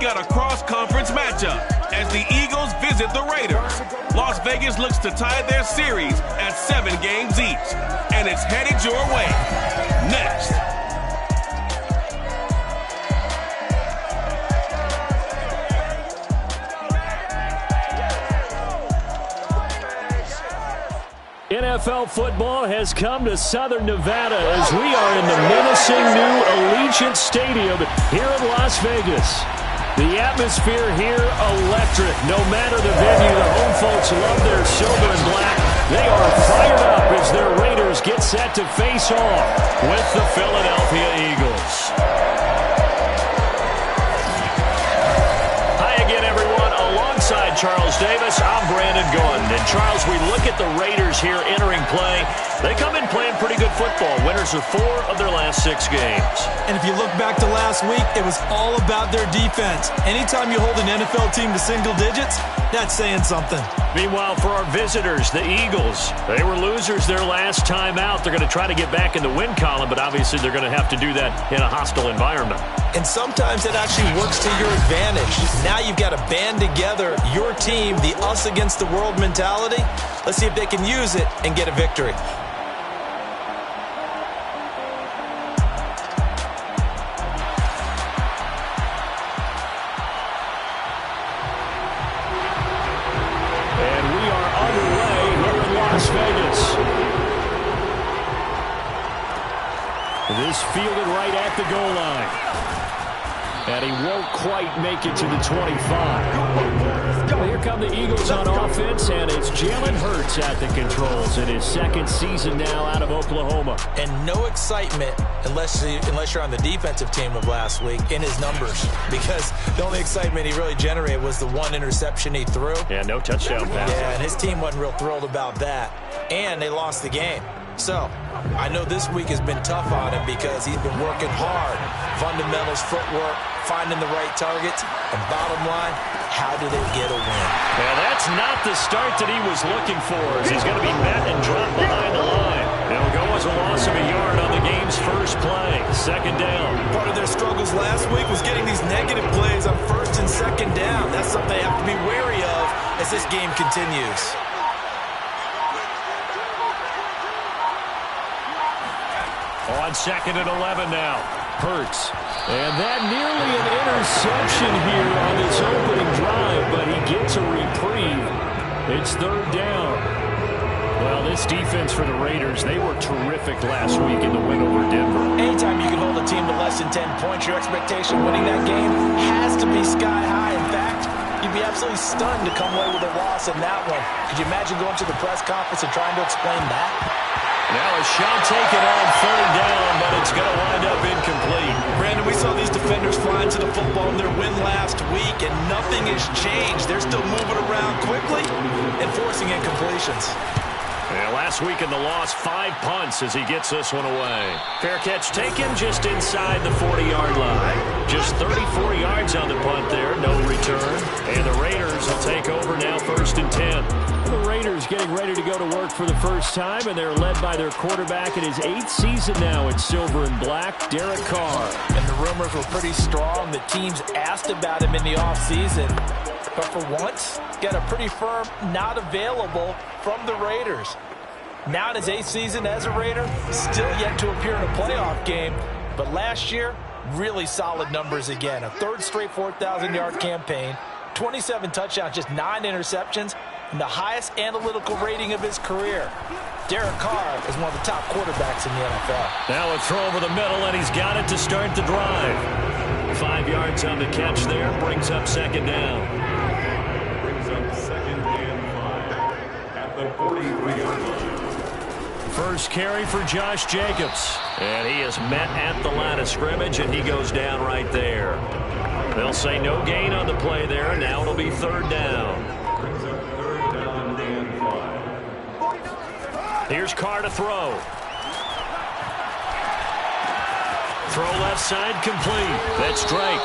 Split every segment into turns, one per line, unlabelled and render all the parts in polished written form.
got a cross-conference matchup as the Eagles visit the Raiders. Las Vegas looks to tie their series at 7 games each, and it's headed your way. Next.
NFL football has come to Southern Nevada as we are in the menacing new Allegiant Stadium here in Las Vegas. The atmosphere here electric. No matter the venue, the home folks love their silver and black. They are fired up as their Raiders get set to face off with the Philadelphia Eagles. Hi again, everyone. Alongside Charles Davis, I'm Brandon Gunn. And Charles, we look at the Raiders here entering play. They come in playing pretty good football. Winners of 4 of their last 6 games.
And if you look back to last week, it was all about their defense. Anytime you hold an NFL team to single digits, that's saying something.
Meanwhile, for our visitors, the Eagles, they were losers their last time out. They're going to try to get back in the win column, but obviously they're going to have to do that in a hostile environment.
And sometimes it actually works to your advantage. Now you've got to band together your team, the us against the world mentality. Let's see if they can use it and get a victory.
This fielded right at the goal line. And he won't quite make it to the 25. Well, here come the Eagles on offense, and it's Jalen Hurts at the controls in his 2nd season now out of Oklahoma.
And no excitement unless you're on the defensive team of last week in his numbers, because the only excitement he really generated was the 1 interception he threw.
Yeah, no touchdown pass.
Yeah, and his team wasn't real thrilled about that. And they lost the game. So, I know this week has been tough on him because he's been working hard. Fundamentals, footwork, finding the right targets. And bottom line, how do they get a win?
Yeah, that's not the start that he was looking for, as he's going to be met and dropped behind the line. It'll go as a loss of a yard on the game's first play. 2nd down.
Part of their struggles last week was getting these negative plays on 1st and 2nd down. That's something they have to be wary of as this game continues.
On 2nd and 11 now. Hurts. And that nearly an interception here on this opening drive, but he gets a reprieve. It's 3rd down. Well, this defense for the Raiders, they were terrific last week in the win over Denver.
Anytime you can hold a team to less than 10 points, your expectation winning that game has to be sky high. In fact, you'd be absolutely stunned to come away with a loss in that one. Could you imagine going to the press conference and trying to explain that?
Now a shot taken on 3rd down, but it's going to wind up incomplete.
Brandon, we saw these defenders flying to the football in their win last week, and nothing has changed. They're still moving around quickly and forcing incompletions.
Yeah, last week in the loss, 5 punts as he gets this one away. Fair catch taken just inside the 40-yard line. Just 34 yards on the punt there, no return. And the Raiders will take over now 1st and 10. The Raiders getting ready to go to work for the first time, and they're led by their quarterback in his 8th season now in silver and black, Derek Carr.
And the rumors were pretty strong. The teams asked about him in the offseason. But for once, got a pretty firm not available from the Raiders. Now in his 8th season as a Raider, still yet to appear in a playoff game. But last year, really solid numbers again. A 3rd straight 4,000-yard campaign, 27 touchdowns, just 9 interceptions, and the highest analytical rating of his career. Derek Carr is one of the top quarterbacks in the NFL.
Now a throw over the middle, and he's got it to start the drive. 5 yards on the catch there, brings up 2nd down. First carry for Josh Jacobs. And he is met at the line of scrimmage, and he goes down right there. They'll say no gain on the play there. Now it'll be 3rd down. Here's Carr to throw. Throw left side complete. That's Drake.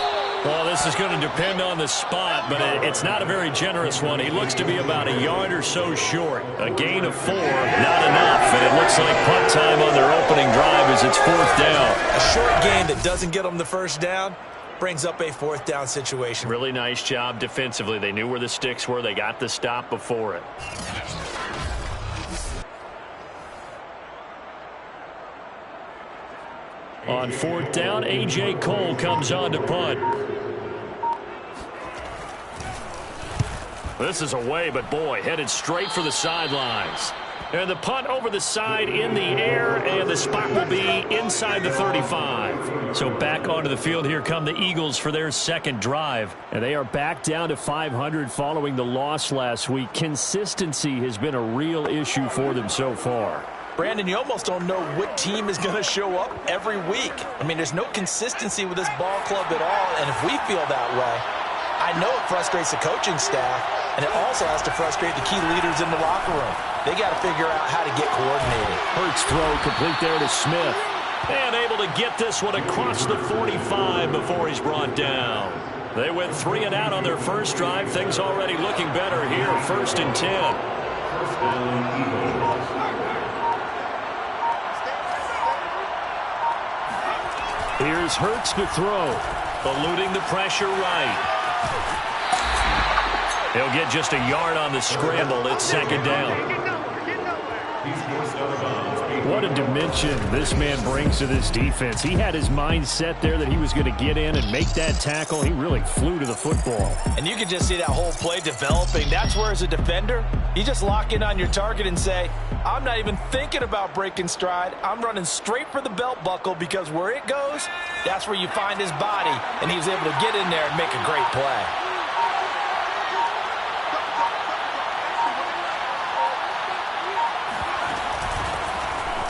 Well, this is going to depend on the spot, but it's not a very generous one. He looks to be about a yard or so short. A gain of 4, not enough, and it looks like punt time on their opening drive as it's 4th down.
A short gain that doesn't get them the first down, brings up a 4th down situation.
Really nice job defensively. They knew where the sticks were. They got the stop before it. On 4th down, A.J. Cole comes on to punt. This is away, but boy, headed straight for the sidelines. And the punt over the side in the air, and the spot will be inside the 35. So back onto the field, here come the Eagles for their second drive. And they are back down to 500 following the loss last week. Consistency has been a real issue for them so far.
Brandon, you almost don't know what team is going to show up every week. I mean, there's no consistency with this ball club at all, and if we feel that way, I know it frustrates the coaching staff, and it also has to frustrate the key leaders in the locker room. They got to figure out how to get coordinated.
Hurts throw complete there to Smith. And able to get this one across the 45 before he's brought down. They went 3 and out on their first drive. Things already looking better here. 1st and 10. Here's Hurts to throw. Eluding the pressure right. He'll get just a yard on the scramble. It's 2nd down. What a dimension this man brings to this defense. He had his mind set there that he was going to get in and make that tackle. He really flew to the football.
And you can just see that whole play developing. That's where, as a defender, you just lock in on your target and say, I'm not even thinking about breaking stride. I'm running straight for the belt buckle, because where it goes, that's where you find his body. And he was able to get in there and make a great play.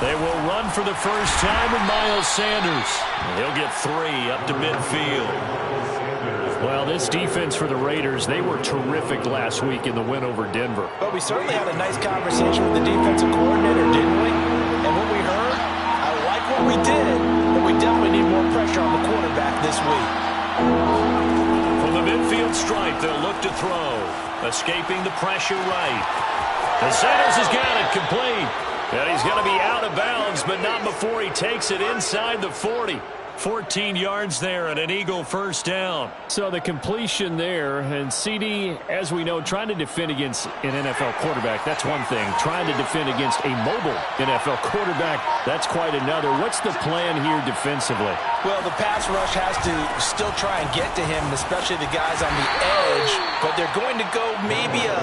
They will run for the first time with Miles Sanders. He'll get 3 up to midfield. Well, this defense for the Raiders, they were terrific last week in the win over Denver.
But we certainly had a nice conversation with the defensive coordinator, didn't we? And what we heard, I like what we did, but we definitely need more pressure on the quarterback this week.
From the midfield stripe, they'll look to throw. Escaping the pressure right. And Sanders has got it complete. And he's going to be out of bounds, but not before he takes it inside the 40. 14 yards there and an Eagle first down. So the completion there, and CD, as we know, trying to defend against an NFL quarterback, that's one thing. Trying to defend against a mobile NFL quarterback, that's quite another. What's the plan here defensively?
Well, the pass rush has to still try and get to him, especially the guys on the edge, but they're going to go maybe a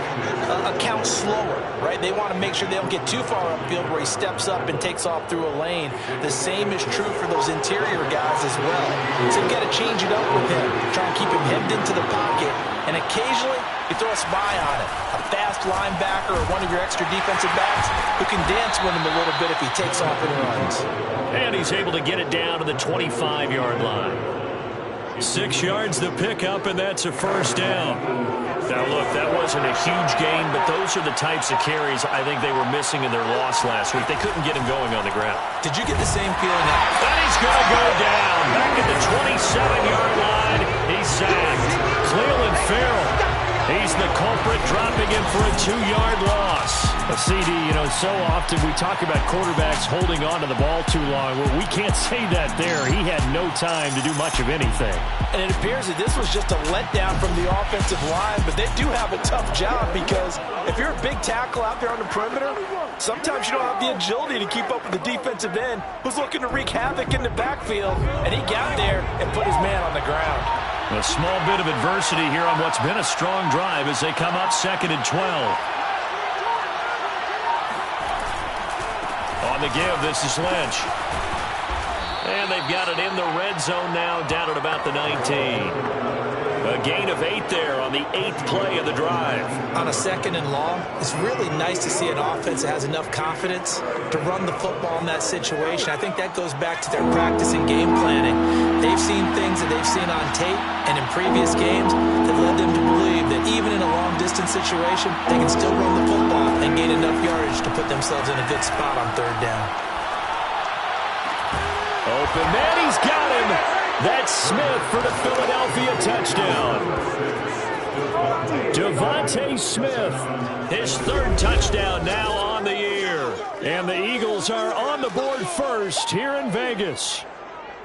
count slower, right? They want to make sure they don't get too far upfield where he steps up and takes off through a lane. The same is true for those interior guys as well. So you've got to change it up with him. Try and keep him hemmed into the pocket, and occasionally you throw a spy on it. A fast linebacker or one of your extra defensive backs who can dance with him a little bit if he takes off and runs.
And he's able to get it down to the 25-yard line. 6 yards the pickup, and that's a first down. Now, look, that wasn't a huge gain, but those are the types of carries I think they were missing in their loss last week. They couldn't get him going on the ground.
Did you get the same feeling?
And he's going to go down. Back at the 27-yard line. He's sacked. Cleveland Farrell. He's the culprit, dropping him for a 2-yard loss. CD, you know, so often we talk about quarterbacks holding on to the ball too long. Well, we can't say that there. He had no time to do much of anything.
And it appears that this was just a letdown from the offensive line, but they do have a tough job, because if you're a big tackle out there on the perimeter, sometimes you don't have the agility to keep up with the defensive end who's looking to wreak havoc in the backfield, and he got there and put his man on the ground.
A small bit of adversity here on what's been a strong drive as they come up 2nd and 12. On the give, this is Lynch. And they've got it in the red zone now, down at about the 19. A gain of 8 there on the 8th play of the drive.
On a 2nd and long, it's really nice to see an offense that has enough confidence to run the football in that situation. I think that goes back to their practice and game planning. They've seen things that they've seen on tape and in previous games that led them to believe that even in a long-distance situation, they can still run the football and gain enough yardage to put themselves in a good spot on 3rd down.
Open man, he's got him. That's Smith for the Philadelphia touchdown. Devontae Smith, his 3rd touchdown now on the year. And the Eagles are on the board first here in Vegas.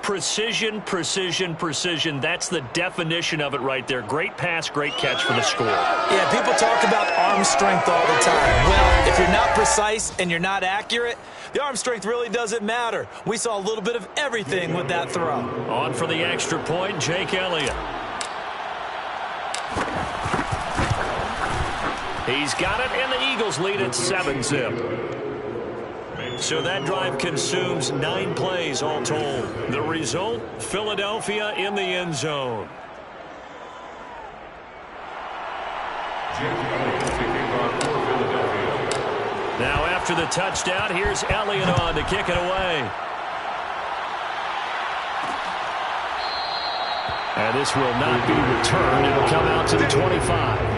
precision, precision, precision. That's the definition of it right there. Great pass, great catch for the score.
Yeah, people talk about arm strength all the time. Well, if you're not precise and you're not accurate, the arm strength really doesn't matter. We saw a little bit of everything with that throw.
On for the extra point, Jake Elliott. He's got it, and the Eagles lead at 7-zip. So that drive consumes 9 plays all told. The result, Philadelphia in the end zone. Now after the touchdown, here's Elliott on to kick it away. And this will not be returned. It'll come out to the 25.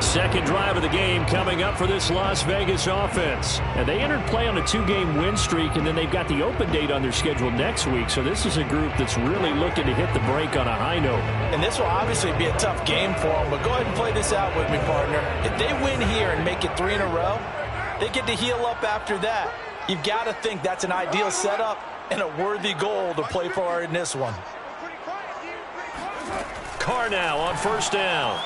Second drive of the game coming up for this Las Vegas offense. And they entered play on a 2-game win streak, and then they've got the open date on their schedule next week. So this is a group that's really looking to hit the break on a high note.
And this will obviously be a tough game for them, but go ahead and play this out with me, partner. If they win here and make it 3 in a row, they get to heal up after that. You've got to think that's an ideal setup and a worthy goal to play for in this one.
Carr now on first down.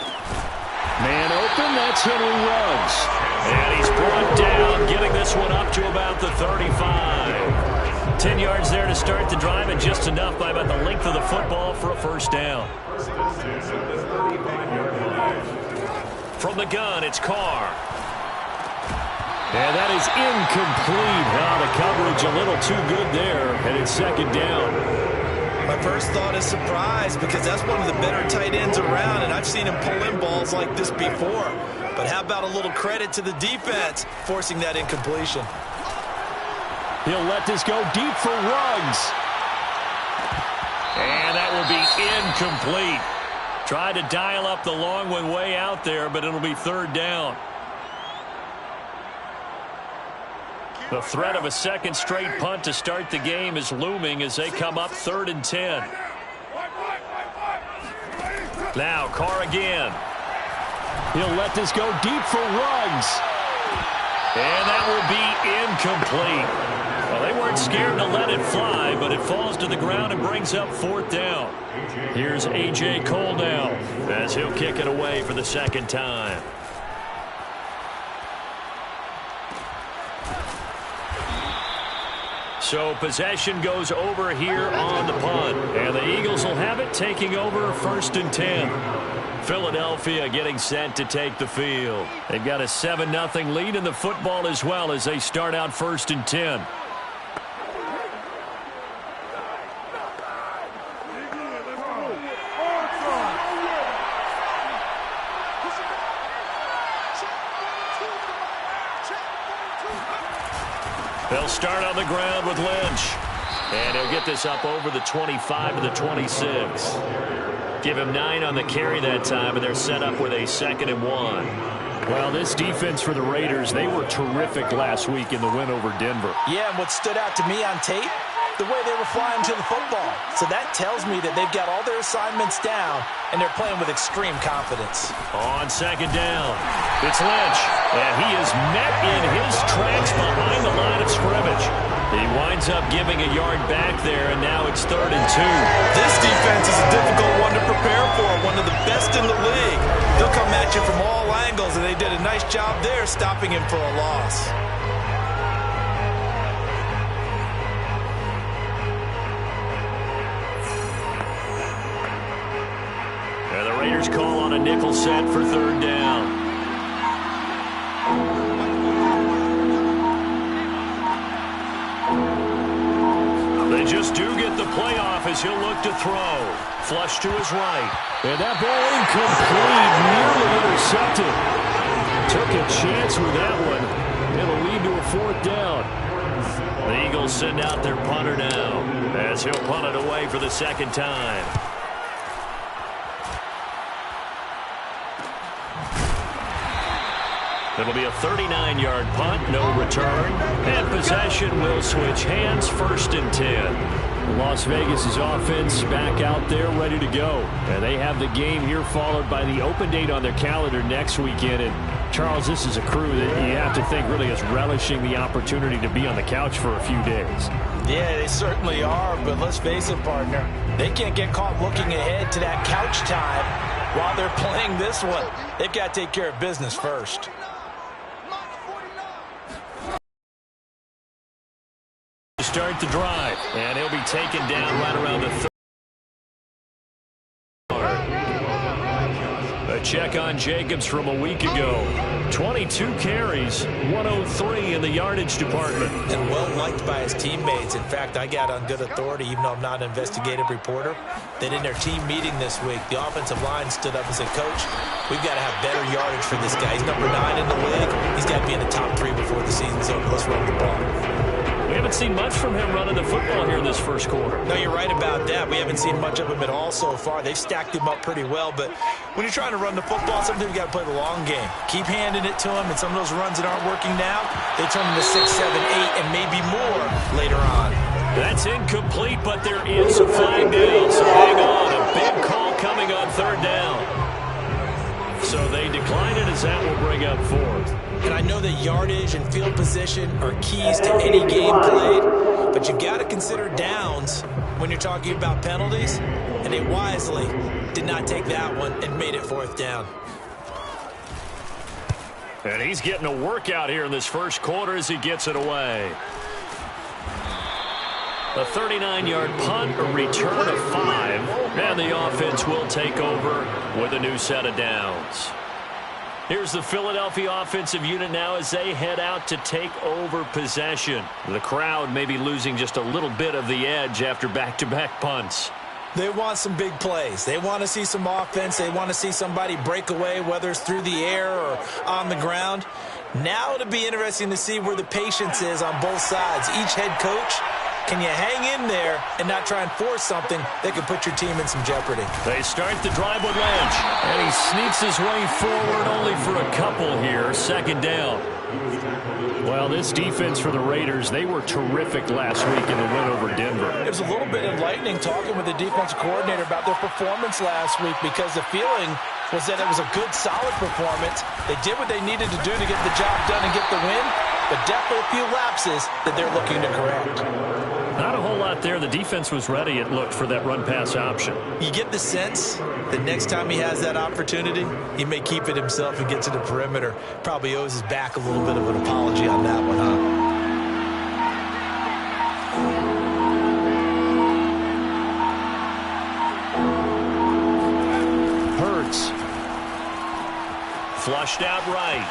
Man open, that's Henry Ruggs. And he's brought down, getting this one up to about the 35. 10 yards there to start the drive, and just enough by about the length of the football for a first down. From the gun, it's Carr. And that is incomplete. The coverage a little too good there, and it's second down.
My first thought is surprise, because that's one of the better tight ends around, and I've seen him pull in balls like this before. But how about a little credit to the defense forcing that incompletion?
He'll let this go deep for Ruggs. And that will be incomplete. Tried to dial up the long one way out there, but it'll be third down. The threat of a second straight punt to start the game is looming as they come up 3rd and 10. Now Carr again. He'll let this go deep for Ruggs. And that will be incomplete. Well, they weren't scared to let it fly, but it falls to the ground and brings up 4th down. Here's A.J. Cole now as he'll kick it away for the second time. So possession goes over here on the punt. And the Eagles will have it, taking over 1st and 10. Philadelphia getting set to take the field. They've got a 7-0 lead in the football as well as they start out 1st and 10. They'll start on the ground with Lynch. And he'll get this up over the 25 to the 26. Give him 9 on the carry that time, and they're set up with a 2nd and 1. Well, this defense for the Raiders, they were terrific last week in the win over Denver.
Yeah, and what stood out to me on tape, the way they were flying to the football. So that tells me that they've got all their assignments down, and they're playing with extreme confidence.
On 2nd down, it's Lynch, and he is met in his tracks behind the line of scrimmage. He winds up giving a yard back there, and now it's 3rd and 2.
This defense is a difficult one to prepare for, one of the best in the league. They'll come at you from all angles, and they did a nice job there stopping him for a loss.
And the Raiders call on a nickel set for 3rd down. They just do get the playoff as he'll look to throw. Flush to his right. And that ball incomplete, nearly intercepted. Took a chance with that one. It'll lead to a 4th down. The Eagles send out their punter now as he'll punt it away for the 2nd time. It'll be a 39-yard punt, no return. And possession will switch hands, 1st and 10. Las Vegas' offense back out there ready to go. And they have the game here followed by the open date on their calendar next weekend. And Charles, this is a crew that you have to think really is relishing the opportunity to be on the couch for a few days.
Yeah, they certainly are, but let's face it, partner. They can't get caught looking ahead to that couch time while they're playing this one. They've got to take care of business first.
Start the drive, and he'll be taken down right around the 30. A check on Jacobs from a week ago. 22 carries, 103 in the yardage department.
And well liked by his teammates. In fact, I got on good authority, even though I'm not an investigative reporter, that in their team meeting this week, the offensive line stood up and said, Coach, we've got to have better yardage for this guy. He's number 9 in the league. He's got to be in the top 3 before the season's over. Let's run the ball.
We haven't seen much from him running the football here in this first quarter.
No, you're right about that. We haven't seen much of him at all so far. They've stacked him up pretty well, but when you're trying to run the football, sometimes you got to play the long game. Keep handing it to him, and some of those runs that aren't working now, they turn into 6, 7, 8, and maybe more later on.
That's incomplete, but there is a flag down, so hang on. A big call coming on third down. So they decline it as that will bring up fourth.
And I know that yardage and field position are keys to any game played, but you've got to consider downs when you're talking about penalties, and they wisely did not take that one and made it fourth down.
And he's getting a workout here in this first quarter as he gets it away. A 39-yard punt, a return of 5, and the offense will take over with a new set of downs. Here's the Philadelphia offensive unit now as they head out to take over possession. The crowd may be losing just a little bit of the edge after back-to-back punts.
They want some big plays. They want to see some offense. They want to see somebody break away, whether it's through the air or on the ground. Now it'll be interesting to see where the patience is on both sides. Each head coach, can you hang in there and not try and force something that could put your team in some jeopardy?
They start the drive with Lynch, and he sneaks his way forward only for a couple here. Second down. Well, this defense for the Raiders, they were terrific last week in the win over Denver.
It was a little bit enlightening talking with the defensive coordinator about their performance last week because the feeling was that it was a good, solid performance. They did what they needed to do to get the job done and get the win, but definitely a few lapses that they're looking to correct.
Not a whole lot there. The defense was ready, it looked, for that run-pass option.
You get the sense that next time he has that opportunity, he may keep it himself and get to the perimeter. Probably owes his back a little bit of an apology on that one, huh?
Hurts. Flushed out right.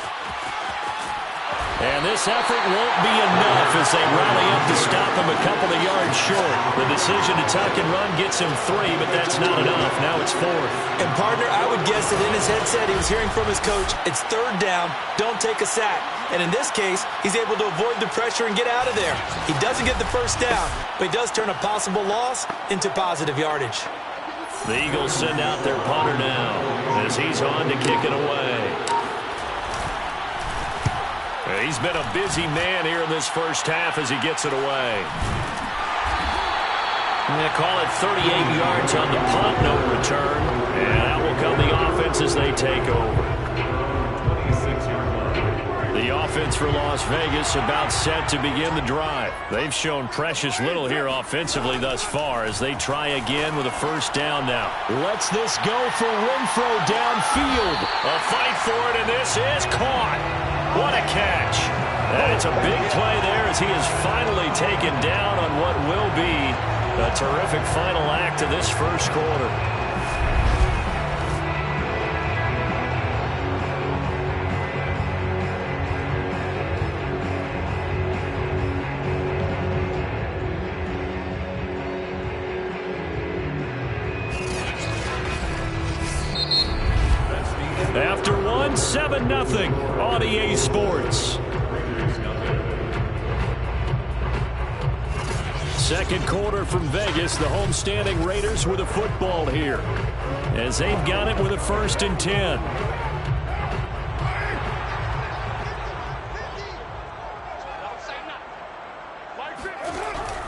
And this effort won't be enough as they rally up to stop him a couple of yards short. The decision to tuck and run gets him 3, but that's not enough. Now it's 4th.
And, partner, I would guess that in his headset he was hearing from his coach, it's third down, don't take a sack. And in this case, he's able to avoid the pressure and get out of there. He doesn't get the first down, but he does turn a possible loss into positive yardage.
The Eagles send out their punter now as he's on to kick it away. He's been a busy man here in this first half as he gets it away. They call it 38 yards on the punt, no return. And that will come the offense as they take over. The offense for Las Vegas about set to begin the drive. They've shown precious little here offensively thus far as they try again with a first down now. Lets this go for Renfro downfield. A fight for it, and this is caught. What a catch. And it's a big play there as he is finally taken down on what will be a terrific final act of this first quarter. After 7-0 on EA Sports. Second quarter from Vegas, the homestanding Raiders with a football here as they've got it with a 1st and 10.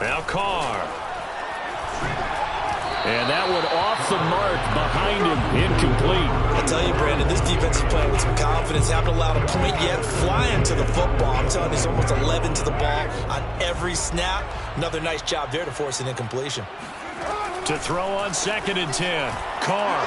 Now Carr. And that one off the mark behind him. Incomplete. incomplete.
I tell you, Brandon, this defense is playing with some confidence. Haven't allowed a point yet. Flying to the football. I'm telling you, it's almost 11 to the ball on every snap. Another nice job there to force an incompletion.
To throw on 2nd and 10. Carr.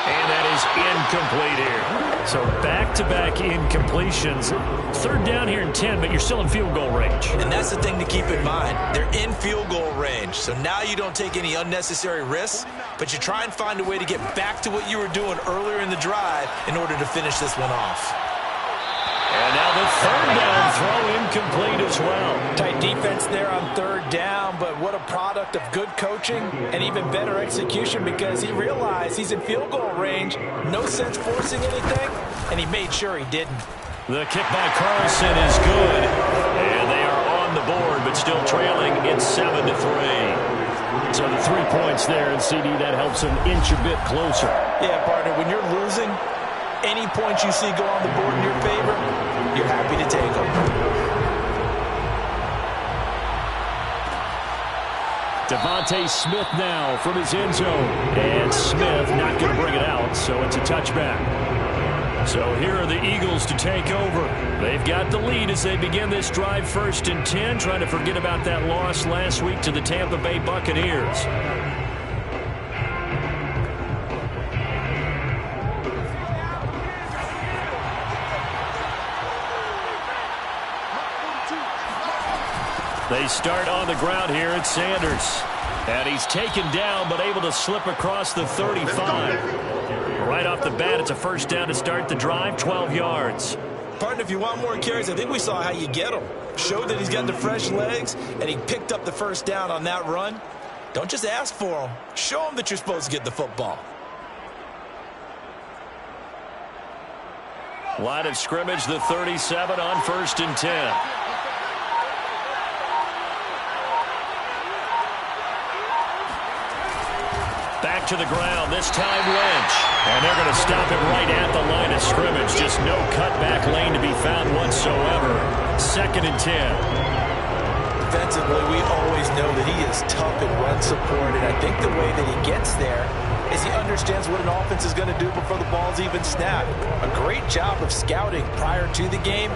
And that is incomplete here. So back-to-back incompletions. 3rd down here and 10, but you're still in field goal range.
And that's the thing to keep in mind. They're in field goal range. So now you don't take any unnecessary risks, but you try and find a way to get back to what you were doing earlier in the drive in order to finish this one off.
And now the 3rd down throw incomplete as well.
Tight defense there on 3rd down, but what a product of good coaching and even better execution, because he realized he's in field goal range. No sense forcing anything, and he made sure he didn't.
The kick by Carlson is good, and they are on the board, but still trailing. It's 7-3. So the 3 points there, and CD, that helps them inch a bit closer.
Yeah, partner, when you're losing, any points you see go on the board in your favor, you're happy to take them.
Devontae Smith now from his end zone. And Smith not going to bring it out, so it's a touchback. So here are the Eagles to take over. They've got the lead as they begin this drive 1st and 10, trying to forget about that loss last week to the Tampa Bay Buccaneers. They start on the ground here at Sanders. And he's taken down, but able to slip across the 35. Right off the bat, it's a 1st down to start the drive, 12 yards.
Partner, if you want more carries, I think we saw how you get them. Showed that he's got the fresh legs, and he picked up the 1st down on that run. Don't just ask for them. Show them that you're supposed to get the football.
Line of scrimmage, the 37 on 1st and 10. Back to the ground, this time Lynch. And they're going to stop him right at the line of scrimmage. Just no cutback lane to be found whatsoever. 2nd and 10.
Defensively, we always know that he is tough in run support, and I think the way that he gets there is he understands what an offense is going to do before the ball's even snapped. A great job of scouting prior to the game,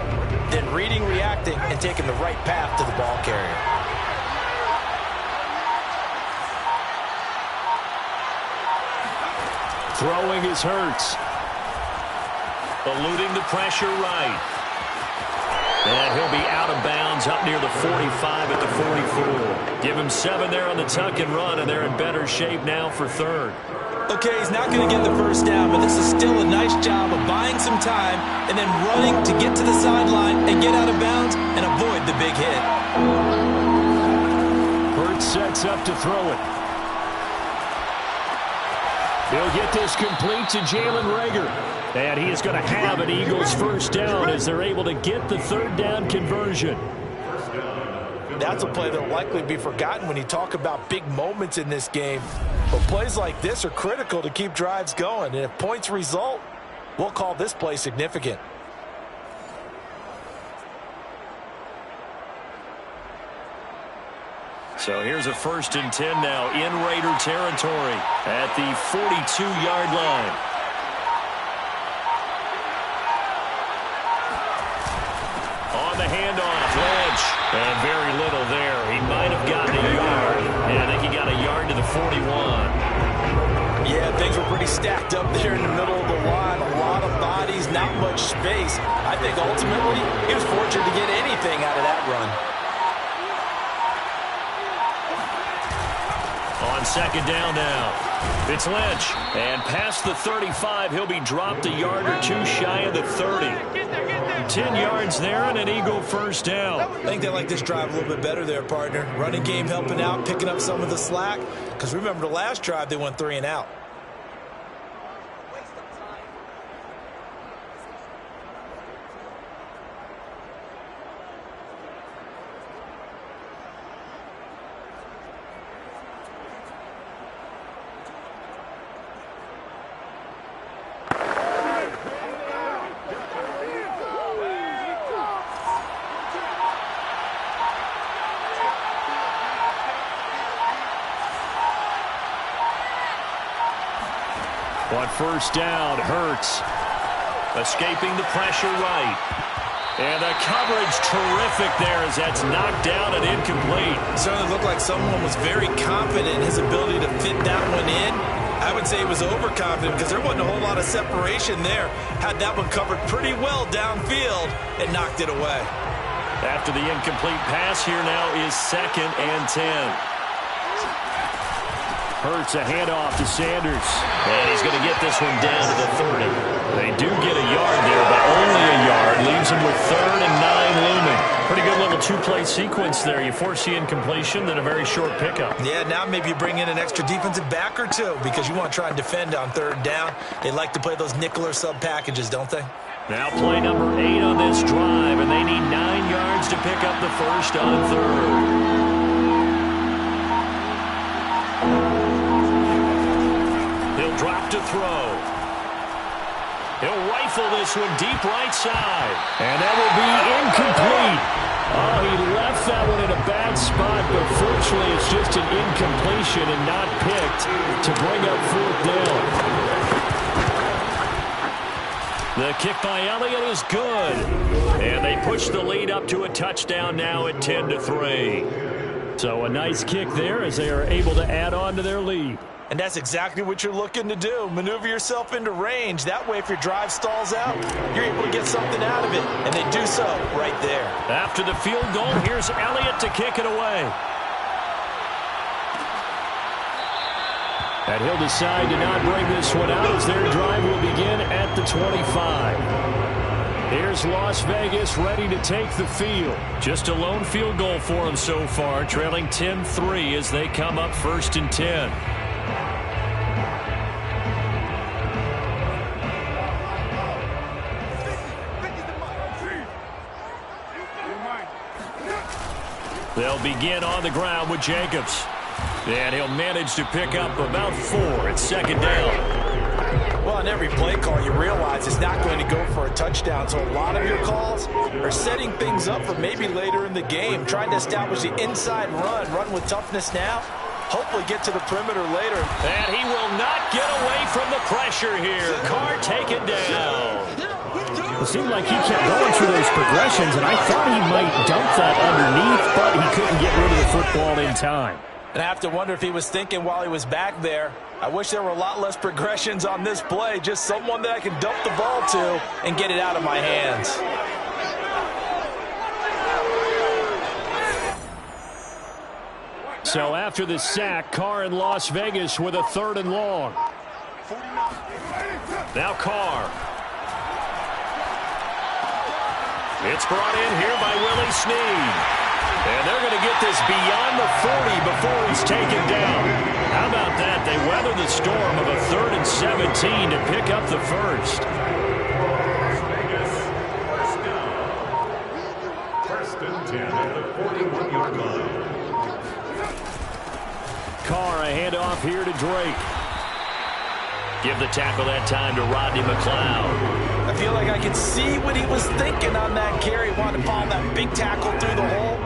then reading, reacting, and taking the right path to the ball carrier.
Throwing is Hurts. Eluding the pressure right. And he'll be out of bounds up near the 45 at the 44. Give him 7 there on the tuck and run, and they're in better shape now for 3rd.
Okay, he's not going to get the 1st down, but this is still a nice job of buying some time and then running to get to the sideline and get out of bounds and avoid the big hit.
Hurts sets up to throw it. He'll get this complete to Jalen Reagor. And he is going to have an Eagles 1st down as they're able to get the 3rd down conversion.
That's a play that will likely be forgotten when you talk about big moments in this game. But plays like this are critical to keep drives going. And if points result, we'll call this play significant.
So here's a 1st and 10 now in Raider territory at the 42-yard line. On the handoff, Lynch. And very little there. He might have gotten a yard. And I think he got a yard to the 41.
Yeah, things were pretty stacked up there in the middle of the line. A lot of bodies, not much space. I think ultimately he was fortunate to get anything out of that run.
On 2nd down now, it's Lynch. And past the 35, he'll be dropped a yard or 2 shy of the 30. 10 yards there and an Eagle 1st down.
I think they like this drive a little bit better there, partner. Running game helping out, picking up some of the slack. Because remember, the last drive, they went 3 and out.
On first down, Hurts. Escaping the pressure right. And the coverage terrific there as that's knocked down and incomplete.
Certainly looked like someone was very confident in his ability to fit that one in. I would say he was overconfident because there wasn't a whole lot of separation there. Had that one covered pretty well downfield and knocked it away.
After the incomplete pass, here now is 2nd and 10. Hurts a handoff to Sanders. And he's going to get this one down to the 30. They do get a yard there, but only a yard. Leaves him with 3rd and 9 looming. Pretty good little two-play sequence there. You force the incompletion, then a very short pickup.
Yeah, now maybe you bring in an extra defensive back or two because you want to try and defend on 3rd down. They like to play those nickel or sub packages, don't they?
Now play number 8 on this drive, and they need 9 yards to pick up the first on 3rd. He'll drop to throw. He'll rifle this one deep right side. And that will be incomplete. Oh, he left that one in a bad spot, but fortunately it's just an incompletion and not picked to bring up 4th down. The kick by Elliott is good. And they push the lead up to a touchdown now at 10-3. So a nice kick there as they are able to add on to their lead.
And that's exactly what you're looking to do. Maneuver yourself into range. That way, if your drive stalls out, you're able to get something out of it. And they do so right there.
After the field goal, here's Elliott to kick it away. And he'll decide to not bring this one out as their drive will begin at the 25. Here's Las Vegas ready to take the field. Just a lone field goal for them so far, trailing 10-3 as they come up 1st and 10. They'll begin on the ground with Jacobs. And he'll manage to pick up about 4 at 2nd down.
Well, on every play call, you realize it's not going to go for a touchdown. So a lot of your calls are setting things up for maybe later in the game, trying to establish the inside run with toughness now, hopefully get to the perimeter later.
And he will not get away from the pressure here. Carr taken down.
It seemed like he kept going through those progressions, and I thought he might dump that underneath, but he couldn't get rid of the football in time.
And I have to wonder if he was thinking while he was back there, I wish there were a lot less progressions on this play, just someone that I can dump the ball to and get it out of my hands.
So after the sack, Carr in Las Vegas with a 3rd and long. Now Carr. It's brought in here by Willie Snead. And they're going to get this beyond the 40 before he's taken down. How about that? They weather the storm of a 3rd and 17 to pick up the first.
First and 10 at the 41-yard line.
Carr, a handoff here to Drake. Give the tackle that time to Rodney McLeod.
I feel like I can see what he was thinking on that carry. Wanted to follow that big tackle through the hole.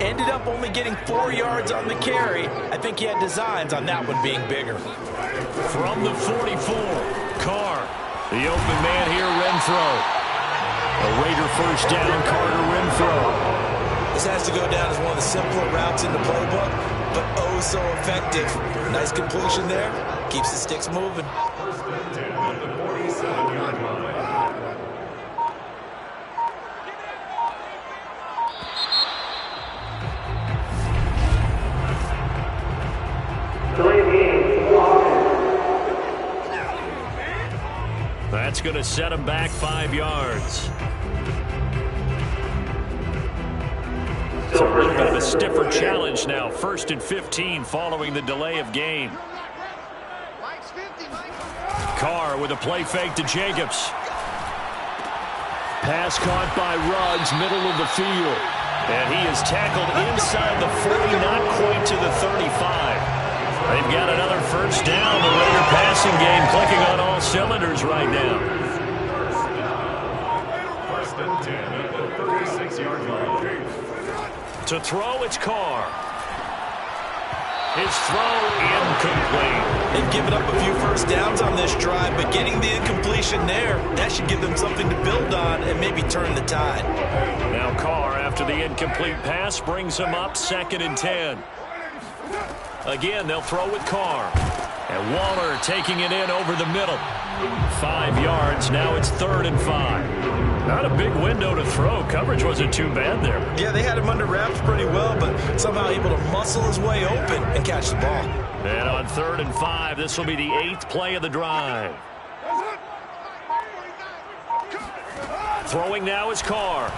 Ended up only getting 4 yards on the carry. I think he had designs on that one being bigger.
From the 44, Carr. The open man here, Renfro. A Raider first down, Carter Renfro.
This has to go down as one of the simpler routes in the playbook, but oh so effective. Nice completion there. Keeps the sticks moving.
First and 10 at the 47-yard line.
That's going to set him back 5 yards. So a little bit of a stiffer challenge now. 1st and 15 following the delay of game. Carr with a play fake to Jacobs. Pass caught by Ruggs, middle of the field. And he is tackled inside the 40, not quite to the 35. They've got another first down. The Raider passing game clicking on all cylinders right now.
First and 10 at the 36-yard line.
To throw, it's Carr. His throw incomplete.
They've given up a few first downs on this drive, but getting the incompletion there, that should give them something to build on and maybe turn the tide.
Now Carr, after the incomplete pass, brings him up 2nd and 10. Again, they'll throw with Carr. And Waller taking it in over the middle. 5 yards. Now it's 3rd and 5. Not a big window to throw. Coverage wasn't too bad there.
Yeah, they had him under wraps pretty well, but somehow able to muscle his way open and catch the ball.
And on 3rd and 5, this will be the 8th play of the drive. Throwing now is Carr.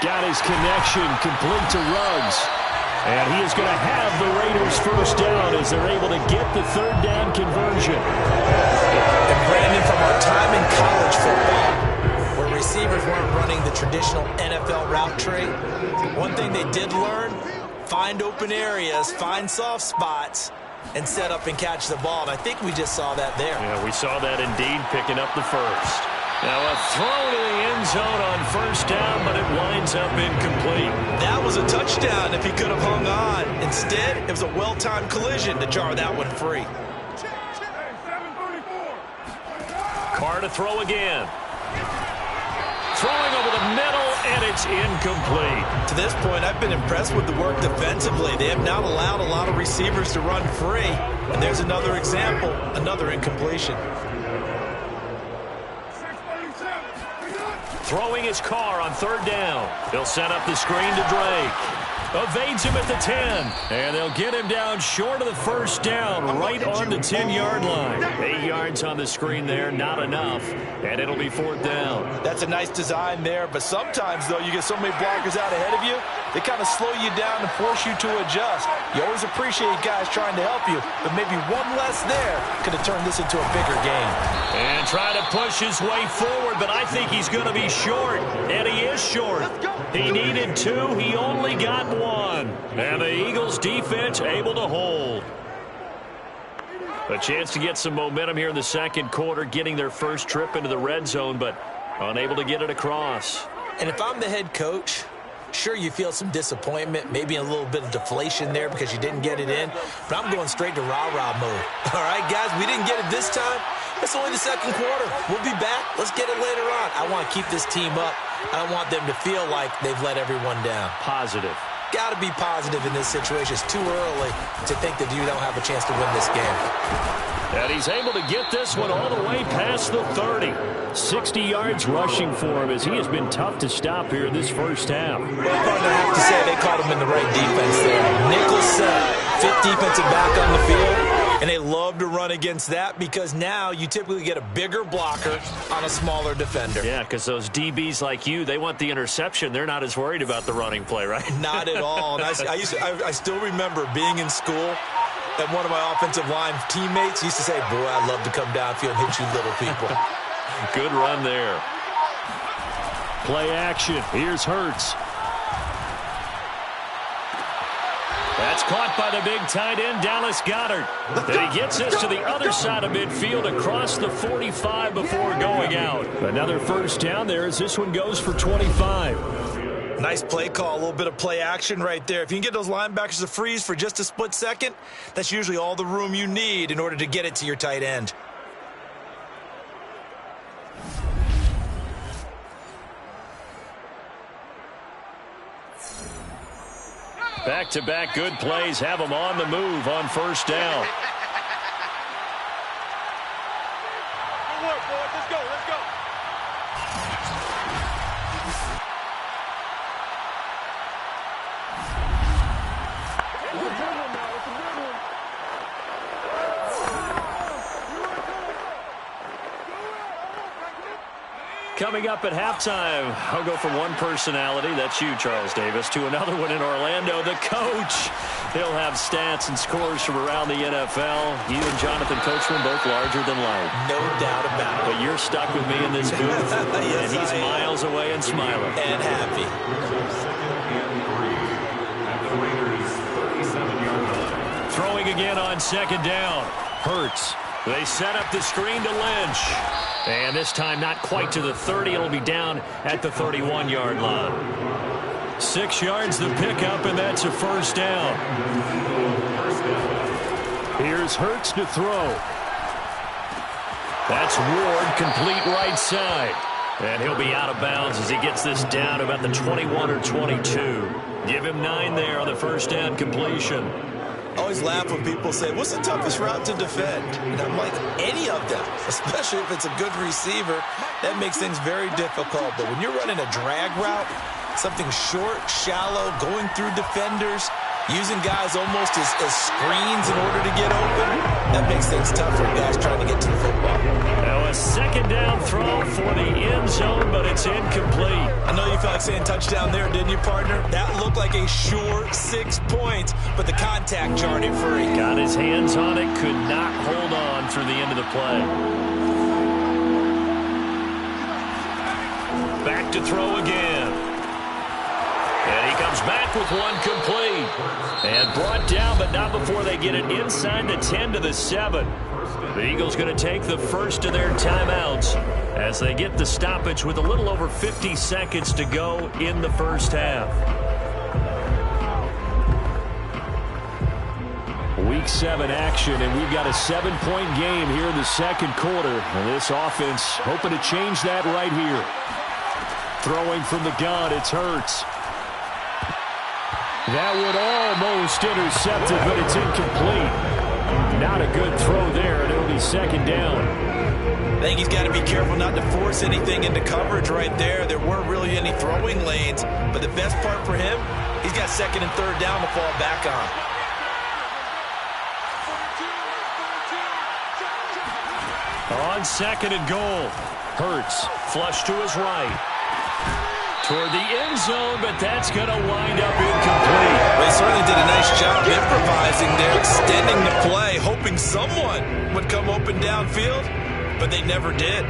Got his connection complete to Ruggs. And he is going to have the Raiders first down as they're able to get the 3rd down conversion.
And Brandon, from our time in college football, where receivers weren't running the traditional NFL route tree, one thing they did learn, find open areas, find soft spots, and set up and catch the ball. And I think we just saw that there.
Yeah, we saw that indeed, picking up the first. Now a throw to the end zone on 1st down, but it winds up incomplete.
That was a touchdown if he could have hung on. Instead, it was a well-timed collision to jar that one free.
Carr to throw again. Throwing over the middle, and it's incomplete.
To this point, I've been impressed with the work defensively. They have not allowed a lot of receivers to run free. And there's another example, another incompletion.
Throwing his Carr on 3rd down. They'll set up the screen to Drake. Evades him at the 10. And they'll get him down short of the first down, right on the 10-yard line. 8 yards on the screen there, not enough. And it'll be 4th down.
That's a nice design there, but sometimes, though, you get so many blockers out ahead of you, they kind of slow you down and force you to adjust. You always appreciate guys trying to help you, but maybe one less there could have turned this into a bigger game.
And trying to push his way forward, but I think he's going to be short. And he is short. He needed 2. He only got 1. And the Eagles defense able to hold. A chance to get some momentum here in the 2nd quarter, getting their first trip into the red zone, but unable to get it across.
And if I'm the head coach, sure, you feel some disappointment, maybe a little bit of deflation there because you didn't get it in, but I'm going straight to rah-rah mode. All right, guys, we didn't get it this time. It's only the 2nd quarter. We'll be back. Let's get it later on. I want to keep this team up. I don't want them to feel like they've let everyone down.
Positive.
Got to be positive in this situation. It's too early to think that you don't have a chance to win this game.
And he's able to get this one all the way past the 30. 60 yards rushing for him as he has been tough to stop here in this first half.
Well, partner, I have to say they caught him in the right defense there. Nickel set, 5th defensive back on the field. And they love to run against that because now you typically get a bigger blocker on a smaller defender.
Yeah, because those DBs like you, they want the interception. They're not as worried about the running play, right?
Not at all. And I still remember being in school, and one of my offensive line teammates used to say, boy, I'd love to come downfield and hit you little people.
Good run there. Play action. Here's Hurts. That's caught by the big tight end, Dallas Goedert. And he gets this to the other side of midfield across the 45 before going out. Another first down there as this one goes for 25.
Nice play call, a little bit of play action right there. If you can get those linebackers to freeze for just a split second, that's usually all the room you need in order to get it to your tight end.
Back-to-back good plays have them on the move on first down.
Good work, boys. Let's go. Let's go.
Coming up at halftime, I'll go from one personality, that's you, Charles Davis, to another one in Orlando, the coach. He'll have stats and scores from around the NFL. You and Jonathan Coachman both larger than life.
No doubt about it.
But you're stuck with me in this booth,
Yes,
and he's miles away and smiling.
And happy.
Throwing again on 2nd down. Hurts. They set up the screen to Lynch. And this time not quite to the 30. It'll be down at the 31-yard line. 6 yards the pickup, and that's a first down. Here's Hurts to throw. That's Ward, complete right side. And he'll be out of bounds as he gets this down about the 21 or 22. Give him 9 there on the first down completion.
I always laugh when people say, what's the toughest route to defend? And I'm like, any of them, especially if it's a good receiver. That makes things very difficult. But when you're running a drag route, something short, shallow, going through defenders, using guys almost as screens in order to get open, that makes things tough for guys trying to get to the football.
Now a second down throw for the end zone, but it's incomplete.
I know you felt like saying touchdown there, didn't you, partner? That looked like a sure 6 points, but the contact jarred it free.
Got his hands on it, could not hold on through the end of the play. Back to throw again. And he comes back with one complete. And brought down, but not before they get it inside the 10 to the 7. The Eagles going to take the first of their timeouts as they get the stoppage with a little over 50 seconds to go in the first half. Week 7 action, and we've got a 7-point game here in the second quarter. And this offense hoping to change that right here. Throwing from the gun, it's Hurts. That would almost intercept it, but it's incomplete. Not a good throw there, and it'll be second down.
I think he's got to be careful not to force anything into coverage right there. There weren't really any throwing lanes, but the best part for him, he's got second and third down to fall back on.
On second and goal, Hurts flush to his right. Toward the end zone, but that's going to wind up incomplete.
Well, he certainly did a nice job improvising there, extending the play, hoping someone would come open downfield, but they never did.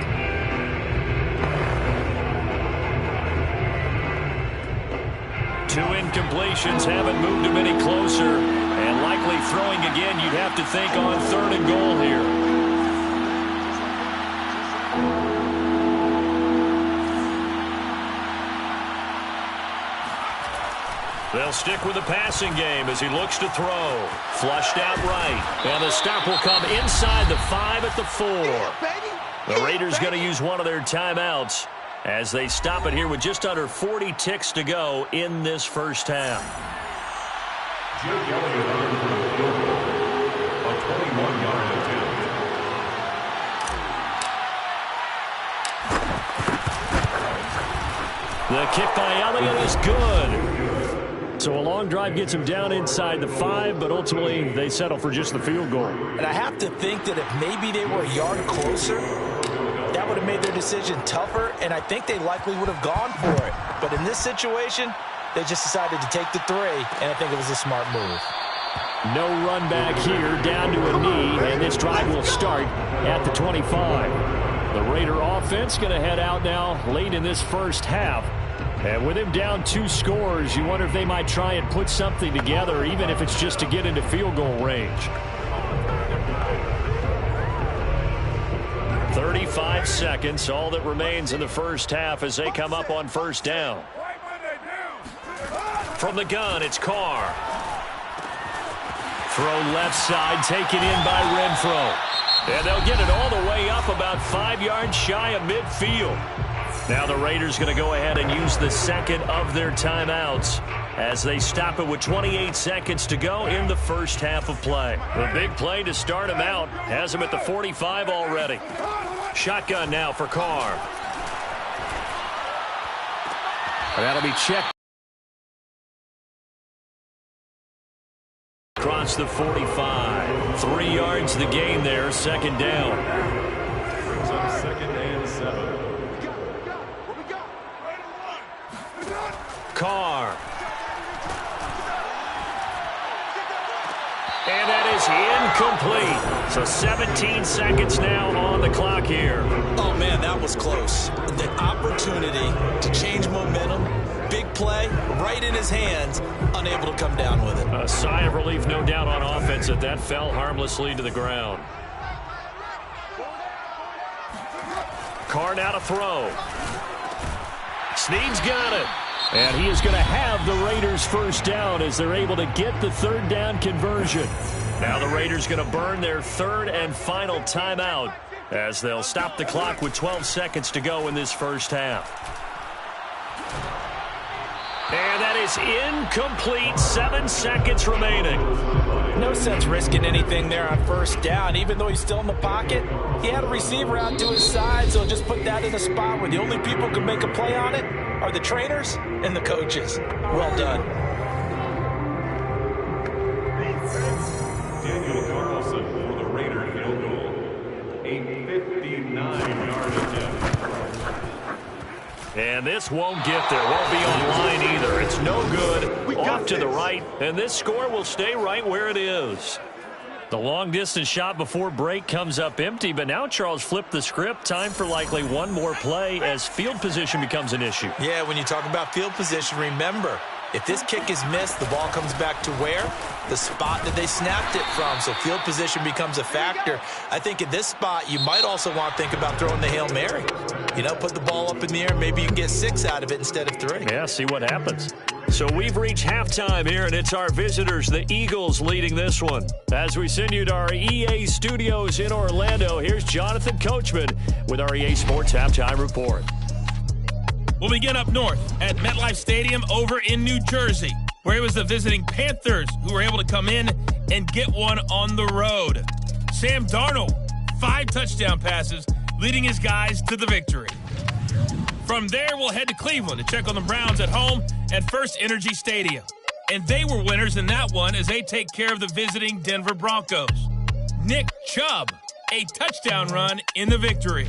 Two incompletions haven't moved him any closer, and likely throwing again, you'd have to think on third and goal here. They'll stick with the passing game as he looks to throw. Flushed out right. And the stop will come inside the 5 at the 4. The Raiders going to use one of their timeouts as they stop it here with just under 40 ticks to go in this first half.
Jim Elliott on the field goal. A 21-yard attempt.
The kick by Elliott is good. So a long drive gets him down inside the 5, but ultimately they settle for just the field goal.
And I have to think that if maybe they were a yard closer, that would have made their decision tougher, and I think they likely would have gone for it. But in this situation, they just decided to take the 3, and I think it was a smart move.
No run back here, down to a knee, and this drive will start at the 25. The Raider offense going to head out now late in this first half. And with him down 2 scores, you wonder if they might try and put something together, even if it's just to get into field goal range. 35 seconds, all that remains in the first half as they come up on first down. From the gun, it's Carr. Throw left side, taken in by Renfro. And they'll get it all the way up about 5 yards shy of midfield. Now the Raiders going to go ahead and use the second of their timeouts as they stop it with 28 seconds to go in the first half of play. The big play to start him out has him at the 45 already. Shotgun now for Carr. And that'll be checked. Across the 45. 3 yards the gain there, second down.
Brings up second and 7.
Carr. And that is incomplete. So 17 seconds now on the clock here.
Oh, man, that was close. The opportunity to change momentum, big play, right in his hands, unable to come down with it.
A sigh of relief, no doubt, on offense that fell harmlessly to the ground. Carr now to throw. Snead's got it. And he is going to have the Raiders first down as they're able to get the third down conversion. Now the Raiders going to burn their third and final timeout as they'll stop the clock with 12 seconds to go in this first half. And that is incomplete. 7 seconds remaining.
No sense risking anything there on first down. Even though he's still in the pocket, he had a receiver out to his side, so just put that in a spot where the only people who can make a play on it are the trainers and the coaches. Well done.
Daniel Carlson for the Raider field goal. A 59-yard attempt.
And this won't get there. Won't be on line either. It's no good. Off to the right. And this score will stay right where it is. The long-distance shot before break comes up empty. But now Charles flipped the script. Time for likely one more play as field position becomes an issue.
Yeah, when you talk about field position, remember, if this kick is missed, the ball comes back to where? The spot that they snapped it from. So field position becomes a factor. I think at this spot, you might also want to think about throwing the Hail Mary. You know, put the ball up in the air. Maybe you can get 6 out of it instead of 3.
Yeah, see what happens. So we've reached halftime here, and it's our visitors, the Eagles, leading this one. As we send you to our EA studios in Orlando, here's Jonathan Coachman with our EA Sports Halftime Report.
We'll begin up north at MetLife Stadium over in New Jersey, where it was the visiting Panthers who were able to come in and get one on the road. Sam Darnold, 5 touchdown passes, leading his guys to the victory. From there, we'll head to Cleveland to check on the Browns at home at First Energy Stadium. And they were winners in that one as they take care of the visiting Denver Broncos. Nick Chubb, a touchdown run in the victory.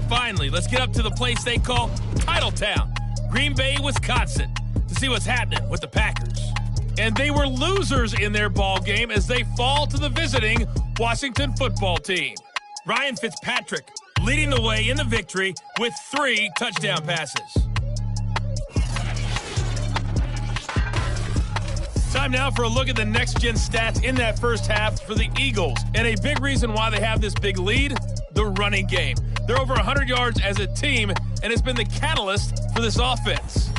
Finally, let's get up to the place they call Titletown, Green Bay, Wisconsin, to see what's happening with the Packers. And they were losers in their ball game as they fall to the visiting Washington football team. Ryan Fitzpatrick leading the way in the victory with 3 touchdown passes. Time now for a look at the next-gen stats in that first half for the Eagles. And a big reason why they have this big lead, the running game. They're over 100 yards as a team, and it's been the catalyst for this offense.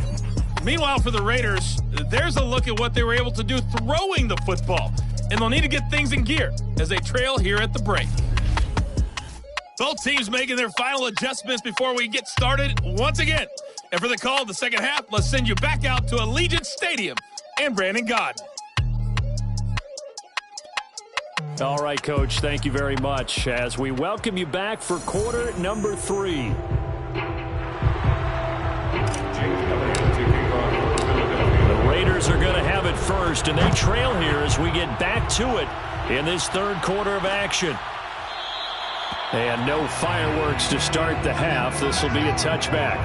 Meanwhile, for the Raiders, there's a look at what they were able to do throwing the football. And they'll need to get things in gear as they trail here at the break. Both teams making their final adjustments before we get started once again. And for the call of the second half, let's send you back out to Allegiant Stadium and Brandon Gaudin.
All right, Coach, thank you very much as we welcome you back for quarter number 3. The Raiders are going to have it first, and they trail here as we get back to it in this third quarter of action. And no fireworks to start the half. This will be a touchback.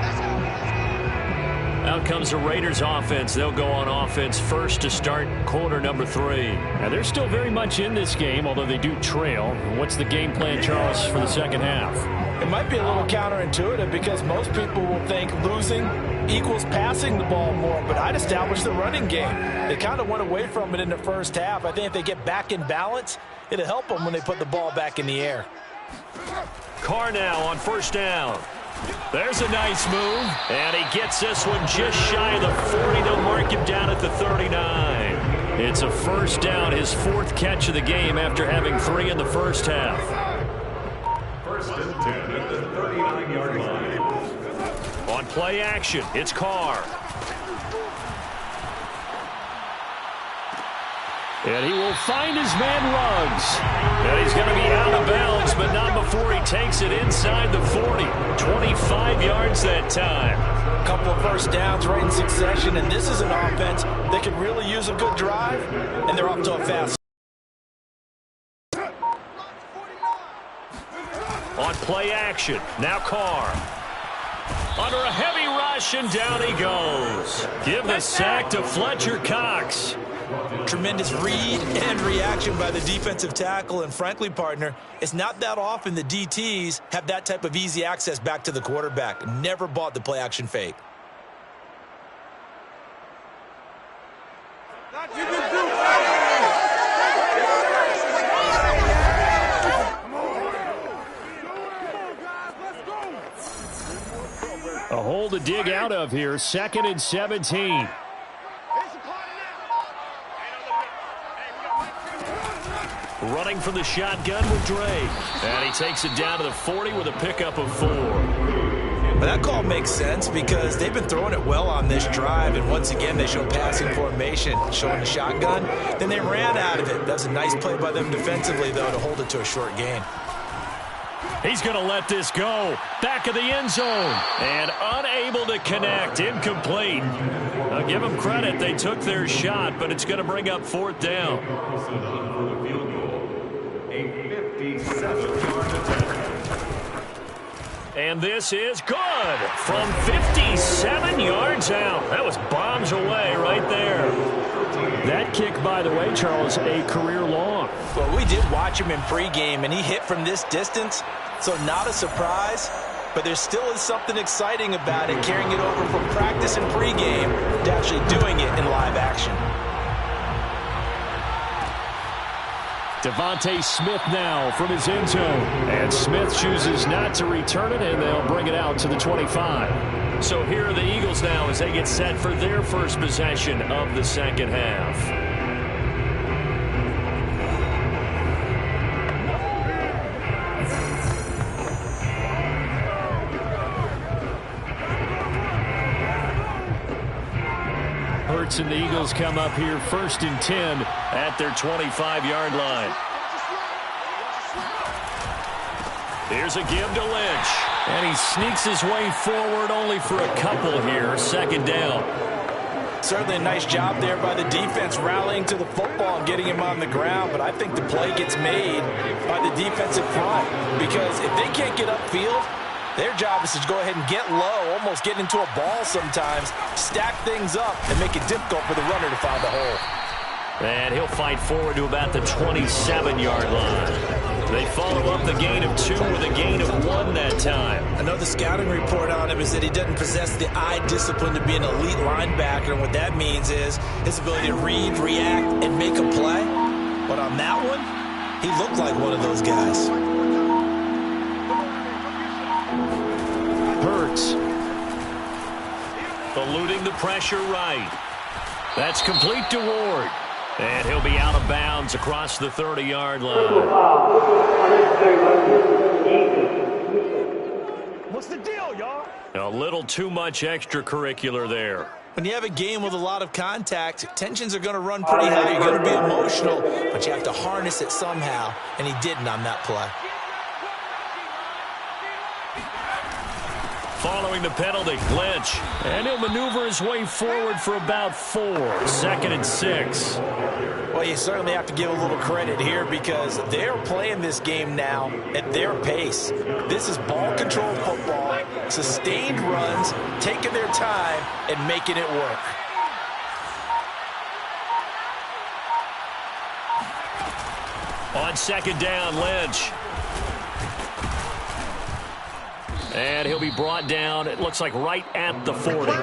Out comes the Raiders offense. They'll go on offense first to start quarter number 3. Now, they're still very much in this game, although they do trail. What's the game plan, Charles, for the second half?
It might be a little counterintuitive because most people will think losing equals passing the ball more, but I'd establish the running game. They kind of went away from it in the first half. I think if they get back in balance, it'll help them when they put the ball back in the air.
Carr now on first down. There's a nice move, and he gets this one just shy of the 40. They'll mark him down at the 39. It's a first down, his 4th catch of the game after having 3 in the first half.
First and 10 at the 39-yard line.
On play action, it's Carr. And he will find his man Ruggs. And he's going to be out of bounds, but not before he takes it inside the 40. 25 yards that time.
A couple of first downs right in succession, and this is an offense that could really use a good drive, and they're off to a fast.
On play action, now Carr. Under a heavy rush, and down he goes. Give the sack to Fletcher Cox.
Tremendous read and reaction by the defensive tackle, and frankly, partner, it's not that often the DTs have that type of easy access back to the quarterback. Never bought the play action fake.
A hole to dig out of here. 2nd and 17.
Running from the shotgun with Drake. And he takes it down to the 40 with a pickup of 4.
But that call makes sense because they've been throwing it well on this drive, and once again they show passing formation, showing the shotgun. Then they ran out of it. That's a nice play by them defensively, though, to hold it to a short gain.
He's going to let this go. Back of the end zone. And unable to connect. Incomplete. I'll give them credit. They took their shot, but it's going to bring up 4th down. And this is good from 57 yards out. That was bombs away right there.
That kick, by the way, Charles, a career long.
Well, we did watch him in pregame, and he hit from this distance, so not a surprise. But there still is something exciting about it, carrying it over from practice and pregame to actually doing it in live action.
Devontae Smith now from his end zone. And Smith chooses not to return it, and they'll bring it out to the 25.
So here are the Eagles now as they get set for their first possession of the second half.
Hurts and the Eagles come up here 1st and 10
at their 25-yard line. Here's a give to Lynch. And he sneaks his way forward only for a couple here. 2nd down.
Certainly a nice job there by the defense rallying to the football and getting him on the ground. But I think the play gets made by the defensive front. Because if they can't get upfield, their job is to go ahead and get low, almost get into a ball sometimes, stack things up, and make it difficult for the runner to find a hole.
And he'll fight forward to about the 27-yard line. They follow up the gain of 2 with a gain of 1 that time.
I know the scouting report on him is that he doesn't possess the eye discipline to be an elite linebacker, and what that means is his ability to read, react, and make a play. But on that one, he looked like one of those guys.
Hurts.
Eluding the pressure right. That's complete to Ward. And he'll be out of bounds across the 30-yard line.
What's the deal, y'all?
A little too much extracurricular there.
When you have a game with a lot of contact, tensions are going to run pretty high. You're going to be emotional, but you have to harness it somehow, and he didn't on that play.
Following the penalty, Lynch. And he'll maneuver his way forward for about 4. 2nd and 6.
Well, you certainly have to give a little credit here because they're playing this game now at their pace. This is ball control football, sustained runs, taking their time, and making it work.
On 2nd down, Lynch. And he'll be brought down, it looks like right at the 40.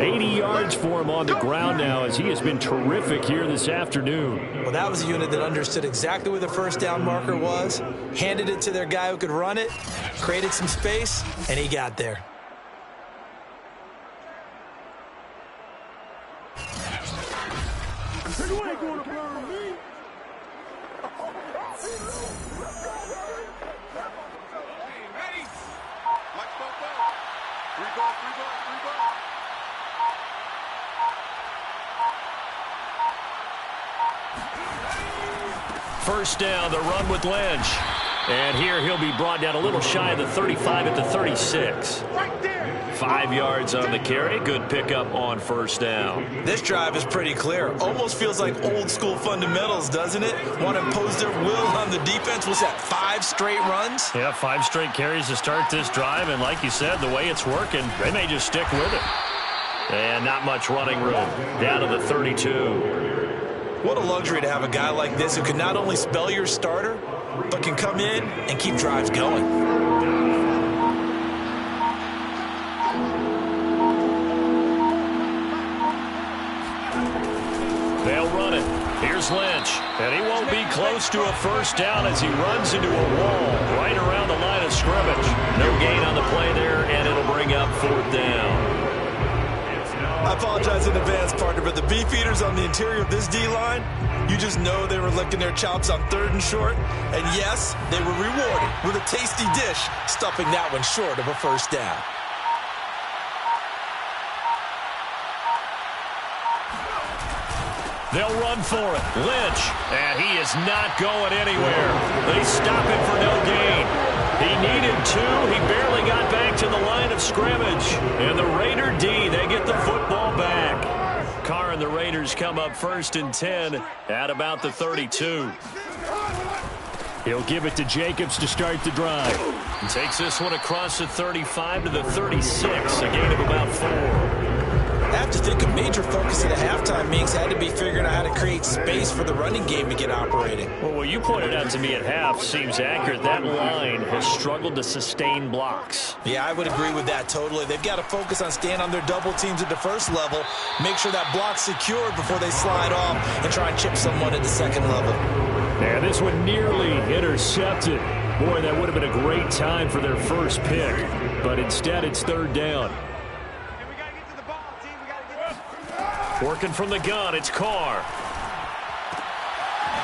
80 yards for him on the ground now as he has been terrific here this afternoon.
Well, that was a unit that understood exactly where the first down marker was, handed it to their guy who could run it, created some space, and he got there.
You ain't gonna burn me.
First down, the run with Lynch. And here he'll be brought down a little shy of the 35 at the 36. 5 yards on the carry. Good pickup on first down.
This drive is pretty clear. Almost feels like old school fundamentals, doesn't it? Want to impose their will on the defense. Was that 5 straight runs?
Yeah, 5 straight carries to start this drive. And like you said, the way it's working, they may just stick with it. And not much running room. Down to the 32.
What a luxury to have a guy like this who can not only spell your starter, but can come in and keep drives going.
They'll run it. Here's Lynch. And he won't be close to a first down as he runs into a wall right around the line of scrimmage. No gain on the play there, and it'll bring up 4th down.
beefeaters on the interior of this D-line, you just know they were licking their chops on 3rd and short. And yes, they were rewarded with a tasty dish, stuffing that one short of a first down.
They'll run for it. Lynch, and he is not going anywhere. They stop him for no gain. He needed 2. He barely got back to the line of scrimmage. And the Raider D, they get the football back. Carr and the Raiders come up 1st and 10 at about the 32.
He'll give it to Jacobs to start the drive.
He takes this one across the 35 to the 36, a gain of about 4.
I have to think a major focus of the halftime meetings had to be figuring out how to create space for the running game to get operating.
Well, what you pointed out to me at half seems accurate. That line has struggled to sustain blocks.
Yeah, I would agree with that totally. They've got to focus on staying on their double teams at the first level, make sure that block's secured before they slide off and try and chip someone at the second level.
And this one nearly intercepted. Boy, that would have been a great time for their first pick. But instead, it's 3rd down.
Working from the gun, it's Carr.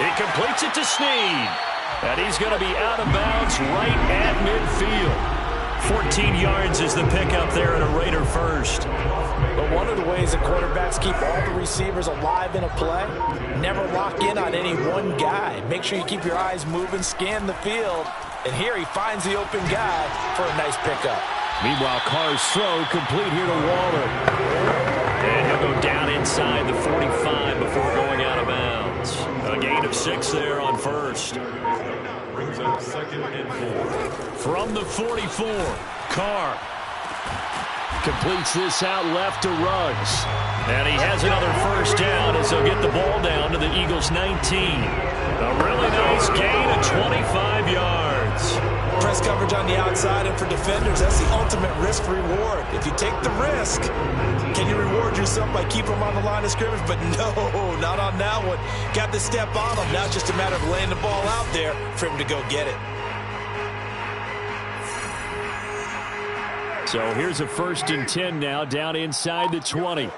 He completes it to Snead. And he's going to be out of bounds right at midfield. 14 yards is the pickup there at a Raider first.
But one of the ways that quarterbacks keep all the receivers alive in a play, never lock in on any one guy. Make sure you keep your eyes moving, scan the field. And here he finds the open guy for a nice pickup.
Meanwhile, Carr's throw complete here to Waller.
And he'll go down inside the 45 before going out of bounds. A gain of 6 there on first.
Brings up 2nd and 4.
From the 44, Carr
Completes this out left to Ruggs.
And he has another first down as they'll get the ball down to the Eagles' 19. A really nice gain of 25 yards.
Press coverage on the outside, and for defenders, that's the ultimate risk-reward. If you take the risk, can you reward yourself by keeping them on the line of scrimmage? But no, not on that one. Got the step on them. Now it's just a matter of laying the ball out there for him to go get it.
So here's a 1st and 10 now, down inside the 20.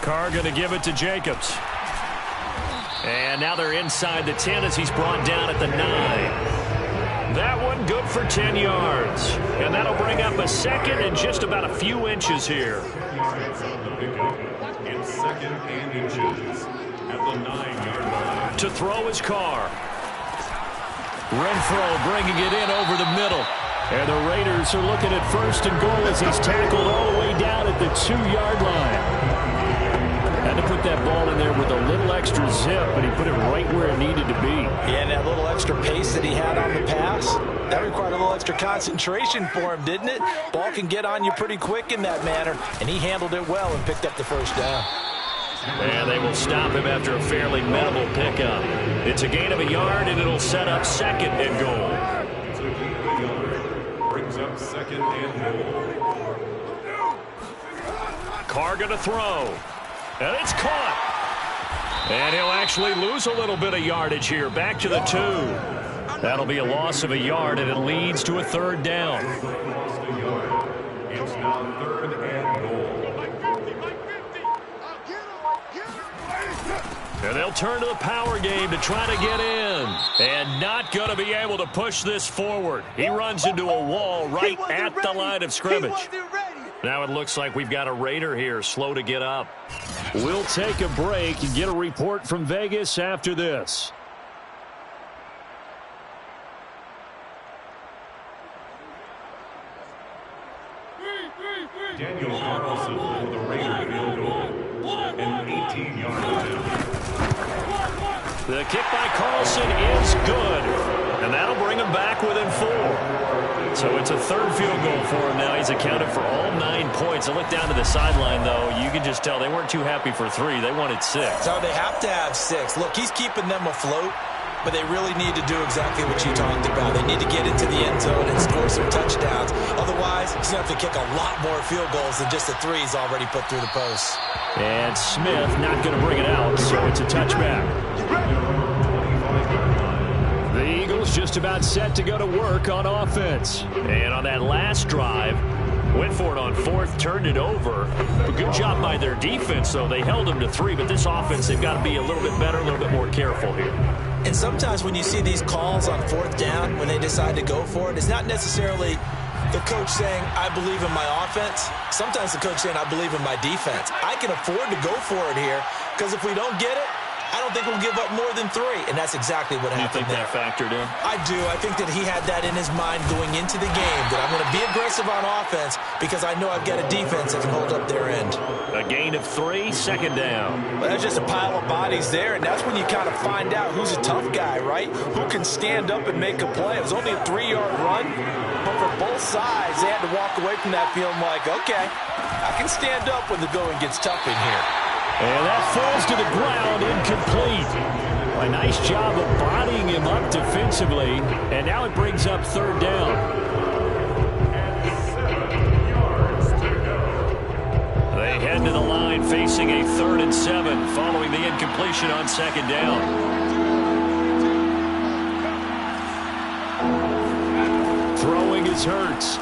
Carr going to give it to Jacobs. And now they're inside the 10 as he's brought down at the 9. That one good for 10 yards. And that'll bring up a second and just about a few inches here.
In 2nd and inches at the 9-yard line.
To throw is Carr. Renfro bringing it in over the middle.
And the Raiders are looking at 1st and goal as he's tackled all the way down at the 2-yard line. Had to put that ball in there with a little extra zip, but he put it right where it needed to be.
Yeah, and that little extra pace that he had on the pass, that required a little extra concentration for him, didn't it? Ball can get on you pretty quick in that manner, and he handled it well and picked up the first down.
And they will stop him after a fairly minimal pickup. It's a gain of a yard, and it'll set up 2nd and goal.
It's a gain of a yard. Brings up 2nd and goal.
Carr going to throw. And it's caught. And he'll actually lose a little bit of yardage here. Back to the 2. That'll be a loss of a yard, and it leads to a 3rd down.
Lost a yard. It's now 3rd and goal.
And they'll turn to the power game to try to get in. And not going to be able to push this forward. He runs into a wall right at the line of scrimmage. Now it looks like we've got a Raider here, slow to get up.
We'll take a break and get a report from Vegas after this.
Daniel Carlson for the Raider field goal. An 18-yard attempt.
The kick by Carlson is good. And that'll bring him back within 4. So it's a 3rd field goal for him now. He's accounted for all 9 points. I look down to the sideline, though. You can just tell they weren't too happy for 3. They wanted 6.
So they have to have 6. Look, he's keeping them afloat, but they really need to do exactly what you talked about. They need to get into the end zone and score some touchdowns. Otherwise, he's going to have to kick a lot more field goals than just the 3 he's already put through the post.
And Smith not going to bring it out, so it's a touchback. The Eagles just about set to go to work on offense.
And on that last drive, Went for it on fourth, turned it over. But good job by their defense, though. They held them to 3, but this offense, they've got to be a little bit better, a little bit more careful here.
And sometimes when you see these calls on fourth down, when they decide to go for it, it's not necessarily the coach saying, I believe in my offense. Sometimes the coach saying, I believe in my defense. I can afford to go for it here because if we don't get it, I don't think we'll give up more than 3, and that's exactly what happened there.
You think that factored in?
I do. I think that he had that in his mind going into the game, that I'm going to be aggressive on offense because I know I've got a defense that can hold up their end.
A gain of 3, second down.
Well, that's just a pile of bodies there, and that's when you kind of find out who's a tough guy, right? Who can stand up and make a play. It was only a 3-yard run, but for both sides, they had to walk away from that feeling like, okay, I can stand up when the going gets tough in here.
And that falls to the ground, incomplete. A nice job of bodying him up defensively, and now it brings up third down.
They head to the line facing a 3rd and 7 following the incompletion on second down.
Throwing is Hurts.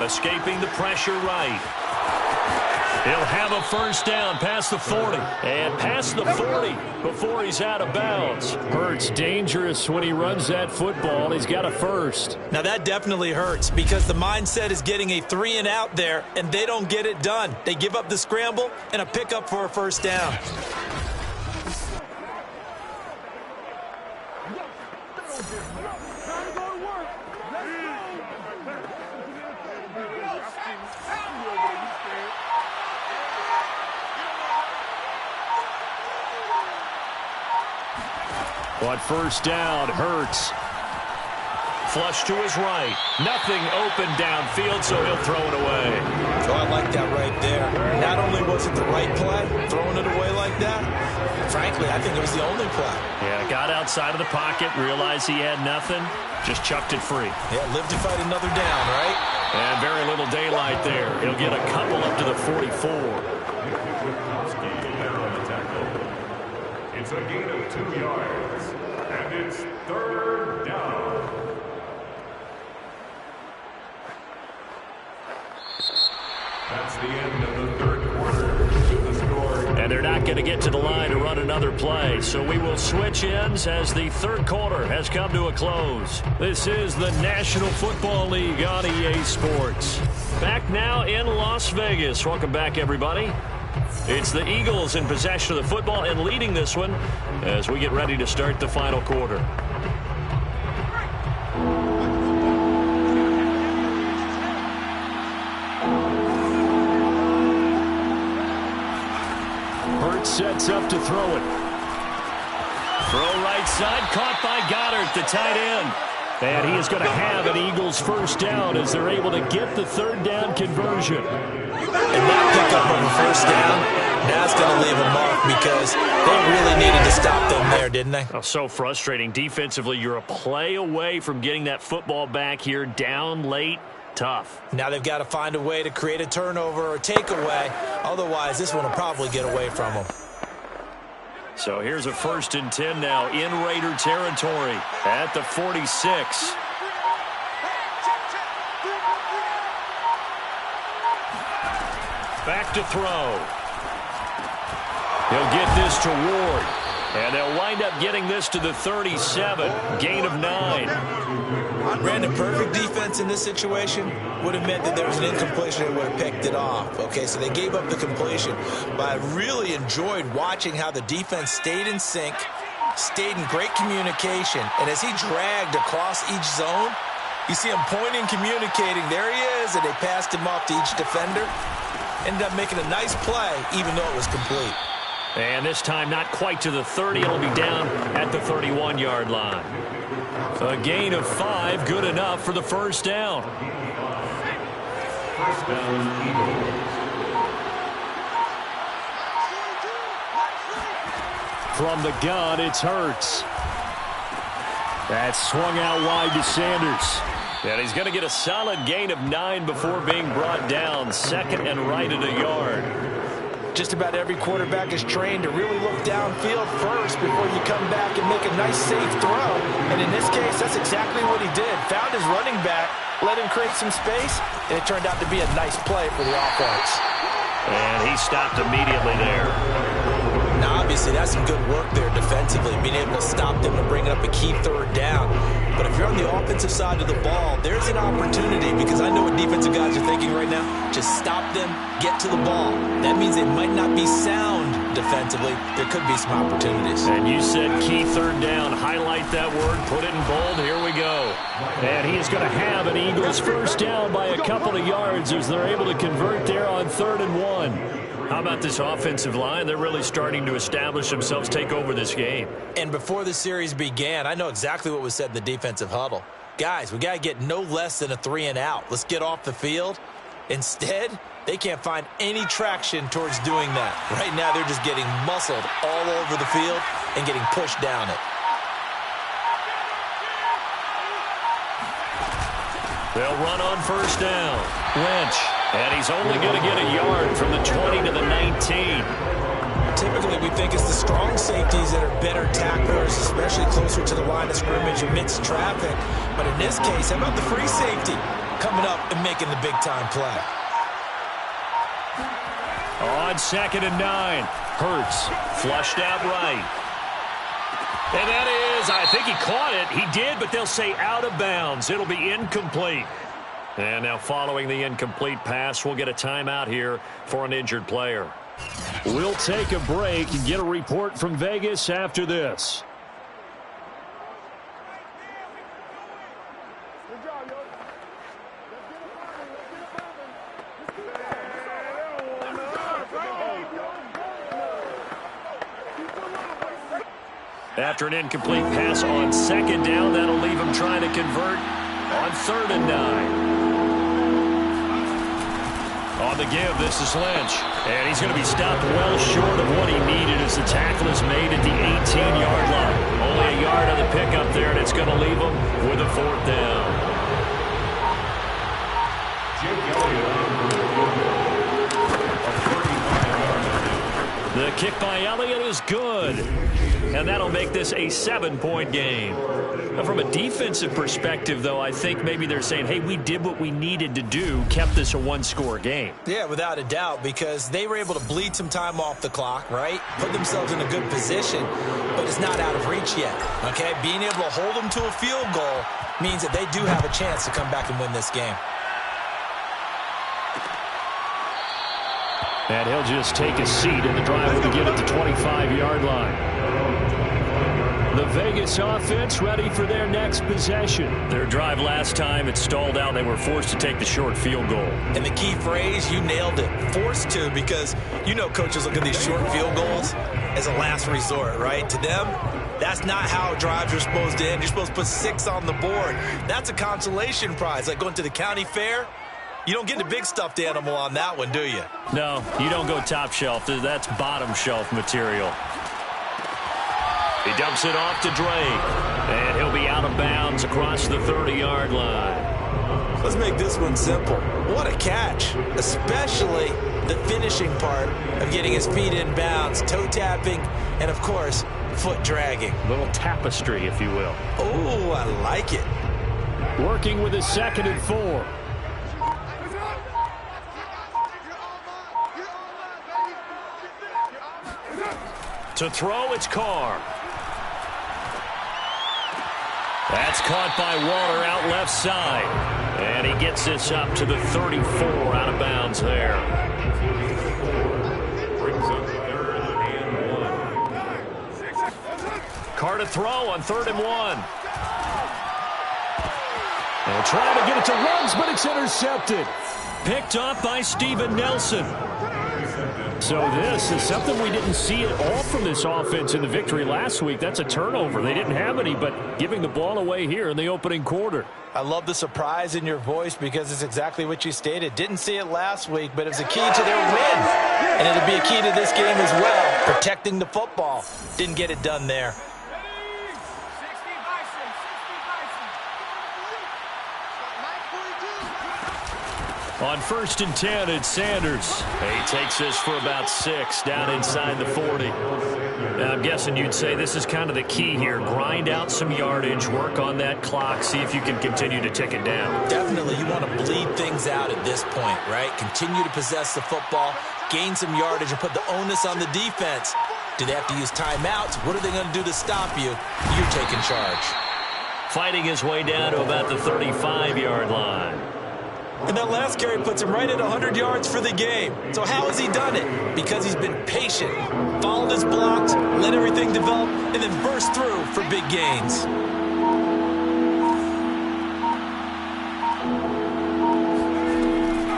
Escaping the pressure right. He'll have a first down past the 40. And past the 40 before he's out of bounds.
Hurts dangerous when he runs that football. He's got a first.
Now that definitely hurts because the mindset is getting a 3 and out there, and they don't get it done. They give up the scramble and a pickup for a first down.
On first down, Hurts.
Flush to his right. Nothing open downfield, so he'll throw it away.
So I like that right there. Not only was it the right play, throwing it away like that, frankly, I think it was the only play.
Yeah, got outside of the pocket, realized he had nothing, just chucked it free.
Yeah, live to fight another down, right?
And very little daylight there. He'll get a couple up to the 44.
It's a gain of 2 yards, and it's third down. That's the end of the third quarter. With the score.
And they're not going to get to the line to run another play, so we will switch ends as the third quarter has come to a close. This is the National Football League on EA Sports. Back now in Las Vegas. Welcome back, everybody. It's the Eagles in possession of the football and leading this one as we get ready to start the final quarter.
Hurts sets up to throw it.
Throw right side, caught by Goddard, the tight end.
And he is going to have an Eagles first down as they're able to get the third down conversion.
And that pickup of a first down, that's going to leave a mark because they really needed to stop them there, didn't they?
Oh, so frustrating. Defensively, you're a play away from getting that football back here, down late, tough.
Now they've got to find a way to create a turnover or takeaway. Otherwise, this one will probably get away from them.
So here's a 1st and 10 now in Raider territory at the 46. Back to throw. He'll get this to Ward. And they'll wind up getting this to the 37. Gain of 9.
Brandon, perfect defense in this situation would have meant that there was an incompletion and would have picked it off. Okay, so they gave up the completion. But I really enjoyed watching how the defense stayed in sync, stayed in great communication. And as he dragged across each zone, you see him pointing, communicating. There he is, and they passed him off to each defender. Ended up making a nice play, even though it was complete.
And this time not quite to the 30. It'll be down at the 31-yard line. A gain of 5, good enough for the first down.
First down, Eagles.
From the gun, it's Hurts. That swung out wide to Sanders.
And he's going to get a solid gain of 9 before being brought down. 2nd and right at a yard.
Just about every quarterback is trained to really look downfield first before you come back and make a nice, safe throw. And in this case, that's exactly what he did. Found his running back, let him create some space, and it turned out to be a nice play for the offense.
And he stopped immediately there.
Now, obviously, that's some good work there defensively, being able to stop them and bring up a key third down. But if you're on the offensive side of the ball, there's an opportunity, because I know what defensive guys are thinking right now. Just stop them, get to the ball. That means they might not be sound defensively. There could be some opportunities.
And you said key third down. Highlight that word, put it in bold. Here we go.
And he is going to have an Eagles first down by a couple of yards as they're able to convert there on 3rd and 1.
How about this offensive line? They're really starting to establish themselves, take over this game.
And before the series began, I know exactly what was said in the defensive huddle. Guys, we got to get no less than a 3-and-out. Let's get off the field. Instead, they can't find any traction towards doing that. Right now, they're just getting muscled all over the field and getting pushed down it.
They'll run on first down. Lynch. And he's only going to get a yard from the 20 to the 19.
Typically, we think it's the strong safeties that are better tacklers, especially closer to the line of scrimmage amidst traffic. But in this case, how about the free safety coming up and making the big-time play?
On 2nd and 9.
Hurts flushed out right. And that is, I think he caught it. He did, but they'll say out of bounds. It'll be incomplete. And now following the incomplete pass, we'll get a timeout here for an injured player.
We'll take a break and get a report from Vegas after this.
After an incomplete pass on 2nd down, that'll leave him trying to convert on 3rd and 9. On the give, this is Lynch. And he's going to be stopped well short of what he needed as the tackle is made at the 18-yard line. Only a yard on the pickup there, and it's going to leave him with a 4th down. The kick by Elliott is good. And that'll make this a 7-point game. Now, from a defensive perspective, though, I think maybe they're saying, hey, we did what we needed to do, kept this a 1-score game.
Yeah, without a doubt, because they were able to bleed some time off the clock, right? Put themselves in a good position, but it's not out of reach yet, okay? Being able to hold them to a field goal means that they do have a chance to come back and win this game.
And he'll just take a seat, and the drive will begin at the 25-yard line. The Vegas offense ready for their next possession.
Their drive last time, it stalled out. They were forced to take the short field goal.
And the key phrase, you nailed it, forced to, because you know coaches look at these short field goals as a last resort, right? To them, that's not how drives are supposed to end. You're supposed to put 6 on the board. That's a consolation prize, like going to the county fair. You don't get the big stuffed animal on that one, do you?
No, you don't go top shelf. That's bottom shelf material. He dumps it off to Drake, and he'll be out of bounds across the 30-yard line.
Let's make this one simple. What a catch, especially the finishing part of getting his feet in bounds, toe tapping, and, of course, foot dragging.
A little tapestry, if you will.
Oh, I like it.
Working with a 2nd and 4.
To throw, it's Carr. That's caught by Waller out left side. And he gets this up to the 34, out of bounds there. Carr to throw on 3rd and 1.
They'll try to get it to Ruggs, but it's intercepted.
Picked off by Steven Nelson.
So this is something we didn't see at all from this offense in the victory last week. That's a turnover. They didn't have any, but giving the ball away here in the opening quarter.
I love the surprise in your voice because it's exactly what you stated. Didn't see it last week, but it was a key to their win. And it'll be a key to this game as well, protecting the football. Didn't get it done there.
On 1st and 10, it's Sanders. He takes this for about 6 down inside the 40. Now, I'm guessing you'd say this is kind of the key here. Grind out some yardage, work on that clock, see if you can continue to tick it down.
Definitely, you want to bleed things out at this point, right? Continue to possess the football, gain some yardage, and put the onus on the defense. Do they have to use timeouts? What are they going to do to stop you? You're taking charge.
Fighting his way down to about the 35-yard line.
And that last carry puts him right at 100 yards for the game. So how has he done it? Because he's been patient, followed his blocks, let everything develop, and then burst through for big gains.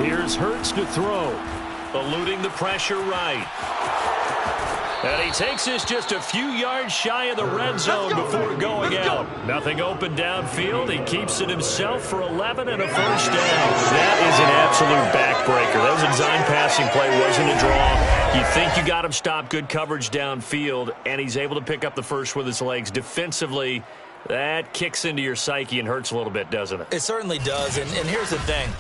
Here's Hurts to throw. Eluding the pressure right. And he takes this just a few yards shy of the red zone before going out. Nothing open downfield. He keeps it himself for 11 and a first down. That is an absolute backbreaker. That was a design passing play, wasn't a draw. You think you got him stopped, good coverage downfield, and he's able to pick up the first with his legs. Defensively, that kicks into your psyche and hurts a little bit, doesn't it?
It certainly does, and here's the thing.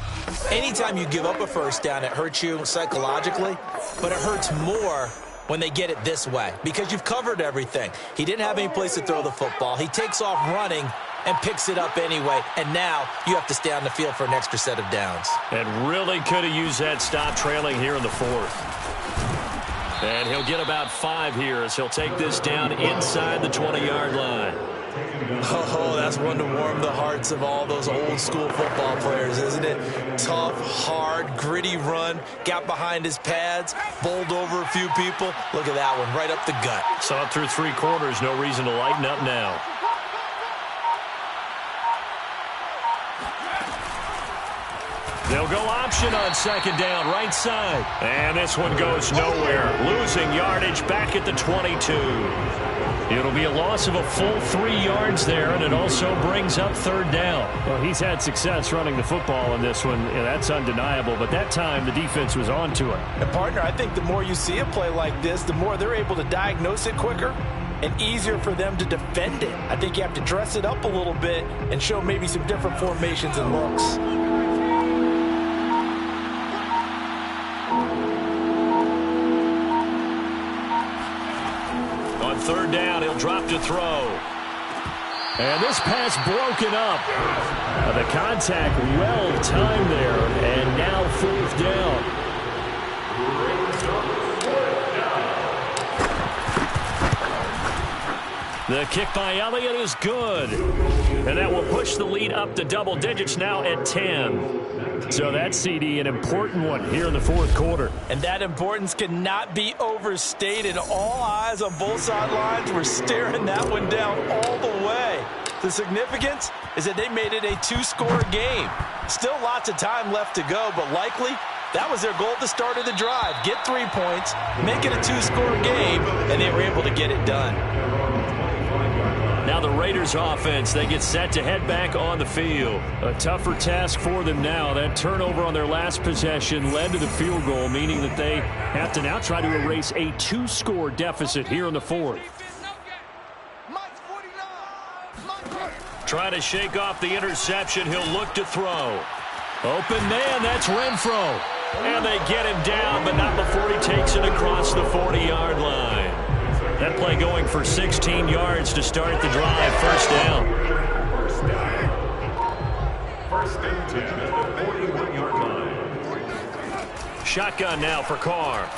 Anytime you give up a first down, it hurts you psychologically, but it hurts more when they get it this way, because you've covered everything. He didn't have any place to throw the football. He takes off running and picks it up anyway, and now you have to stay on the field for an extra set of downs.
And really could have used that stop trailing here in the 4th. And he'll get about 5 here as he'll take this down inside the 20-yard line.
Oh, that's one to warm the hearts of all those old-school football players, isn't it? Tough, hard, gritty run, got behind his pads, bowled over a few people. Look at that one, right up the gut.
Saw it through 3 quarters, no reason to lighten up now. They'll go option on 2nd down, right side. And this one goes nowhere. Losing yardage back at the 22. It'll be a loss of a full 3 yards there, and it also brings up 3rd down.
Well, he's had success running the football in this one. Yeah, that's undeniable, but that time the defense was on to it.
And, partner, I think the more you see a play like this, the more they're able to diagnose it quicker and easier for them to defend it. I think you have to dress it up a little bit and show maybe some different formations and looks.
On 3rd down, he'll drop to throw.
And this pass broken up. The contact well timed there, and now 4th down.
The kick by Elliott is good. And that will push the lead up to double digits now at 10.
So that CD, an important one here in the 4th quarter.
And that importance cannot be overstated. All eyes on both sidelines were staring that one down all the way. The significance is that they made it a 2-score game. Still lots of time left to go, but likely that was their goal at the start of the drive. Get 3 points, make it a 2-score game, and they were able to get it done.
Now the Raiders offense, they get set to head back on the field.
A tougher task for them now. That turnover on their last possession led to the field goal, meaning that they have to now try to erase a 2-score deficit here in the 4th.
Trying to shake off the interception. He'll look to throw.
Open man, that's Renfro.
And they get him down, but not before he takes it across the 40-yard line. That play going for 16 yards to start the drive. 1st down.
First and 10 at the 41-yard line.
Shotgun now for Carr.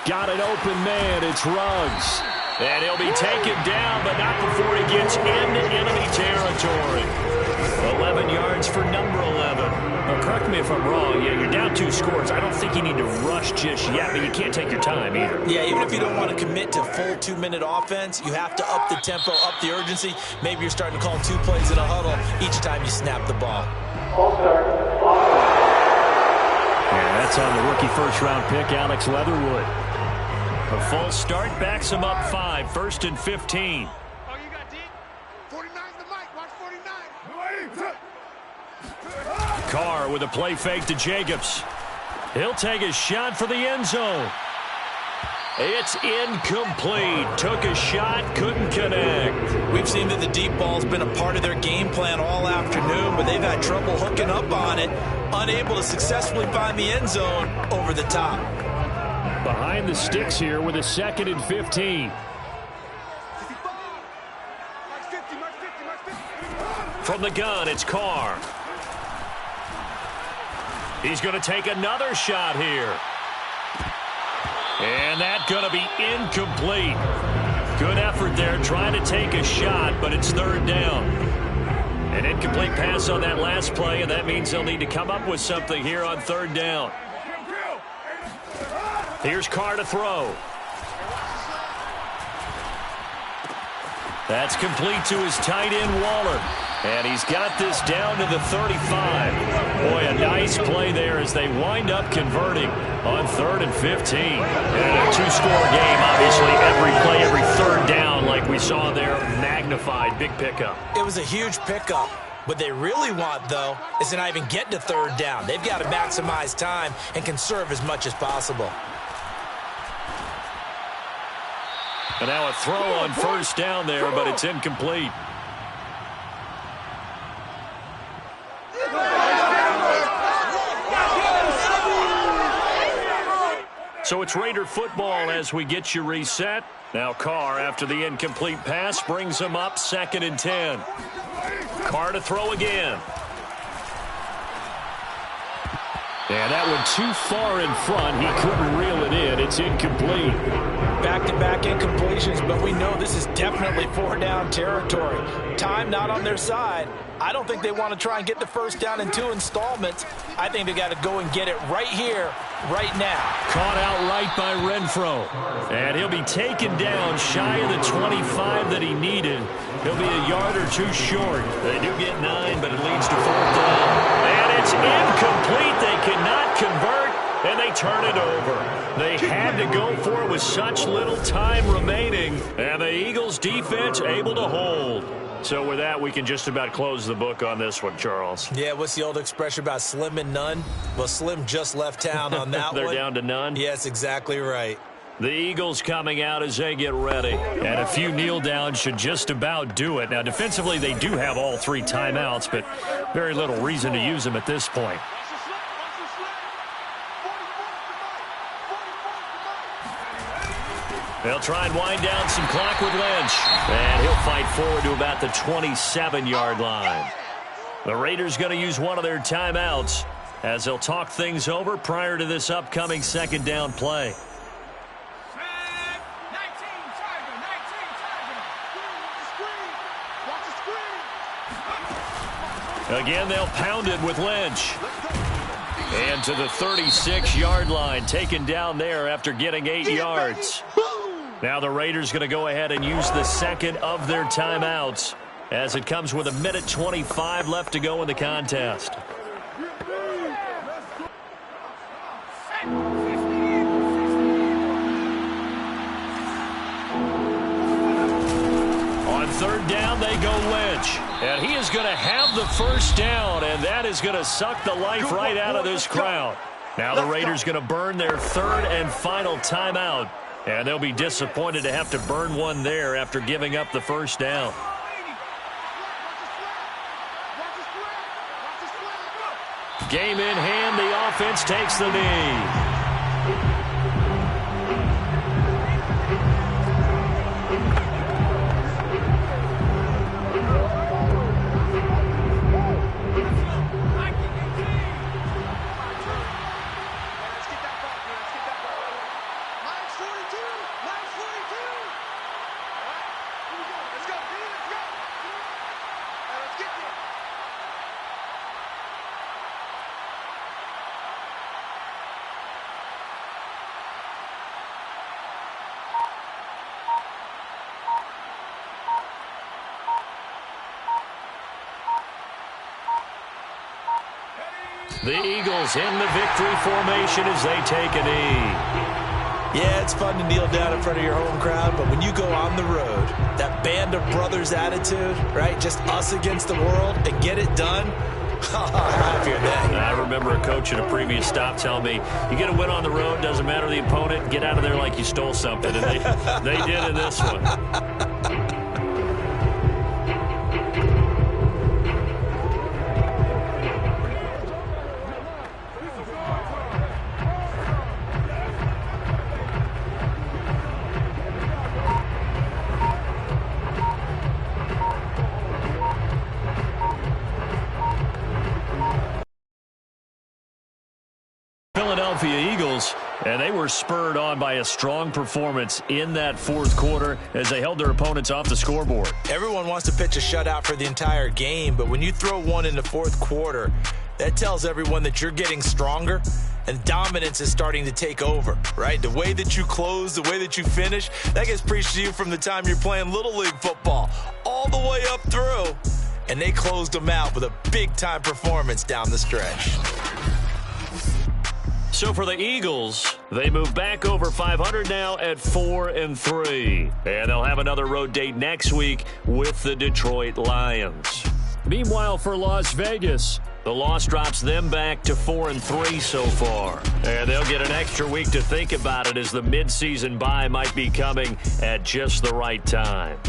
Got an open man. It's Ruggs.
And he'll be taken down, but not before he gets into enemy territory. 11 yards for number 11.
Now, correct me if I'm wrong. Yeah, you're down 2 scores. I don't think you need to rush just yet, but you can't take your time either.
Yeah, even if you don't want to commit to full 2-minute offense, you have to up the tempo, up the urgency. Maybe you're starting to call 2 plays in a huddle each time you snap the ball.
Yeah, that's on the rookie first-round pick, Alex Leatherwood.
A false start backs him up 5. 1st and 15.
Oh, you got D? 49's the mic. Watch 49.
Carr with a play fake to Jacobs. He'll take a shot for the end zone. It's incomplete. Took a shot, couldn't connect.
We've seen that the deep ball's been a part of their game plan all afternoon, but they've had trouble hooking up on it, unable to successfully find the end zone over the top.
Behind the sticks here with a 2nd and 15.
From the gun, it's Carr. He's going to take another shot here. And that's going to be incomplete. Good effort there trying to take a shot, but it's 3rd down. An incomplete pass on that last play, and that means they'll need to come up with something here on 3rd down. Here's Carr to throw. That's complete to his tight end, Waller. And he's got this down to the 35. Boy, a nice play there as they wind up converting on 3rd and 15. And a 2-score game, obviously, every play, every 3rd down like we saw there, magnified, big pickup.
It was a huge pickup. What they really want, though, is to not even get to 3rd down. They've got to maximize time and conserve as much as possible.
And now a throw on 1st down there, but it's incomplete. So it's Raider football as we get you reset. Now Carr, after the incomplete pass, brings him up 2nd and 10. Carr to throw again.
And that one too far in front. He couldn't reel it in. It's incomplete.
Back-to-back incompletions, but we know this is definitely 4-down territory. Time not on their side. I don't think they want to try and get the 1st down in 2 installments. I think they got to go and get it right here, right now.
Caught out right by Renfro. And he'll be taken down shy of the 25 that he needed. He'll be a yard or 2 short. They do get 9, but it leads to 4th down. And it's incomplete. They cannot convert, and they turn it over. They had to go for it with such little time remaining, and the Eagles defense able to hold. So with that, we can just about close the book on this one, Charles.
Yeah, what's the old expression about slim and none? Well, Slim just left town on that
They're
one.
down to none?
Yes, exactly right.
The Eagles coming out as they get ready. And a few kneel downs should just about do it. Now, defensively, they do have all 3 timeouts, but very little reason to use them at this point. They'll try and wind down some clock with Lynch. And he'll fight forward to about the 27-yard line. The Raiders going to use one of their timeouts as they'll talk things over prior to this upcoming 2nd down play. Again, they'll pound it with Lynch. And to the 36-yard line, taken down there after getting 8 yards. Now the Raiders going to go ahead and use the 2nd of their timeouts as it comes with 1:25 left to go in the contest. On 3rd down, they go Lynch. And he is going to have the 1st down, and that is going to suck the life right out of this crowd. Now the Raiders going to burn their 3rd and final timeout. And they'll be disappointed to have to burn one there after giving up the 1st down. Game in hand, the offense takes the knee. The Eagles in the victory formation as they take a knee.
Yeah, it's fun to kneel down in front of your home crowd, but when you go on the road, that band of brothers attitude, right, just us against the world and get it done, Happier than.
I remember a coach at a previous stop telling me, you get a win on the road, doesn't matter the opponent, get out of there like you stole something. And they did in this one. Philadelphia Eagles, and they were spurred on by a strong performance in that fourth quarter as they held their opponents off the scoreboard.
Everyone wants to pitch a shutout for the entire game, but when you throw one in the fourth quarter, that tells everyone that you're getting stronger and dominance is starting to take over, right? The way that you close, the way that you finish, that gets preached to you from the time you're playing Little League football all the way up through, and they closed them out with a big-time performance down the stretch.
So for the Eagles, they move back over 500 now at 4-3. And they'll have another road date next week with the Detroit Lions.
Meanwhile, for Las Vegas,
the loss drops them back to 4-3 so far. And they'll get an extra week to think about it as the midseason bye might be coming at just the right time.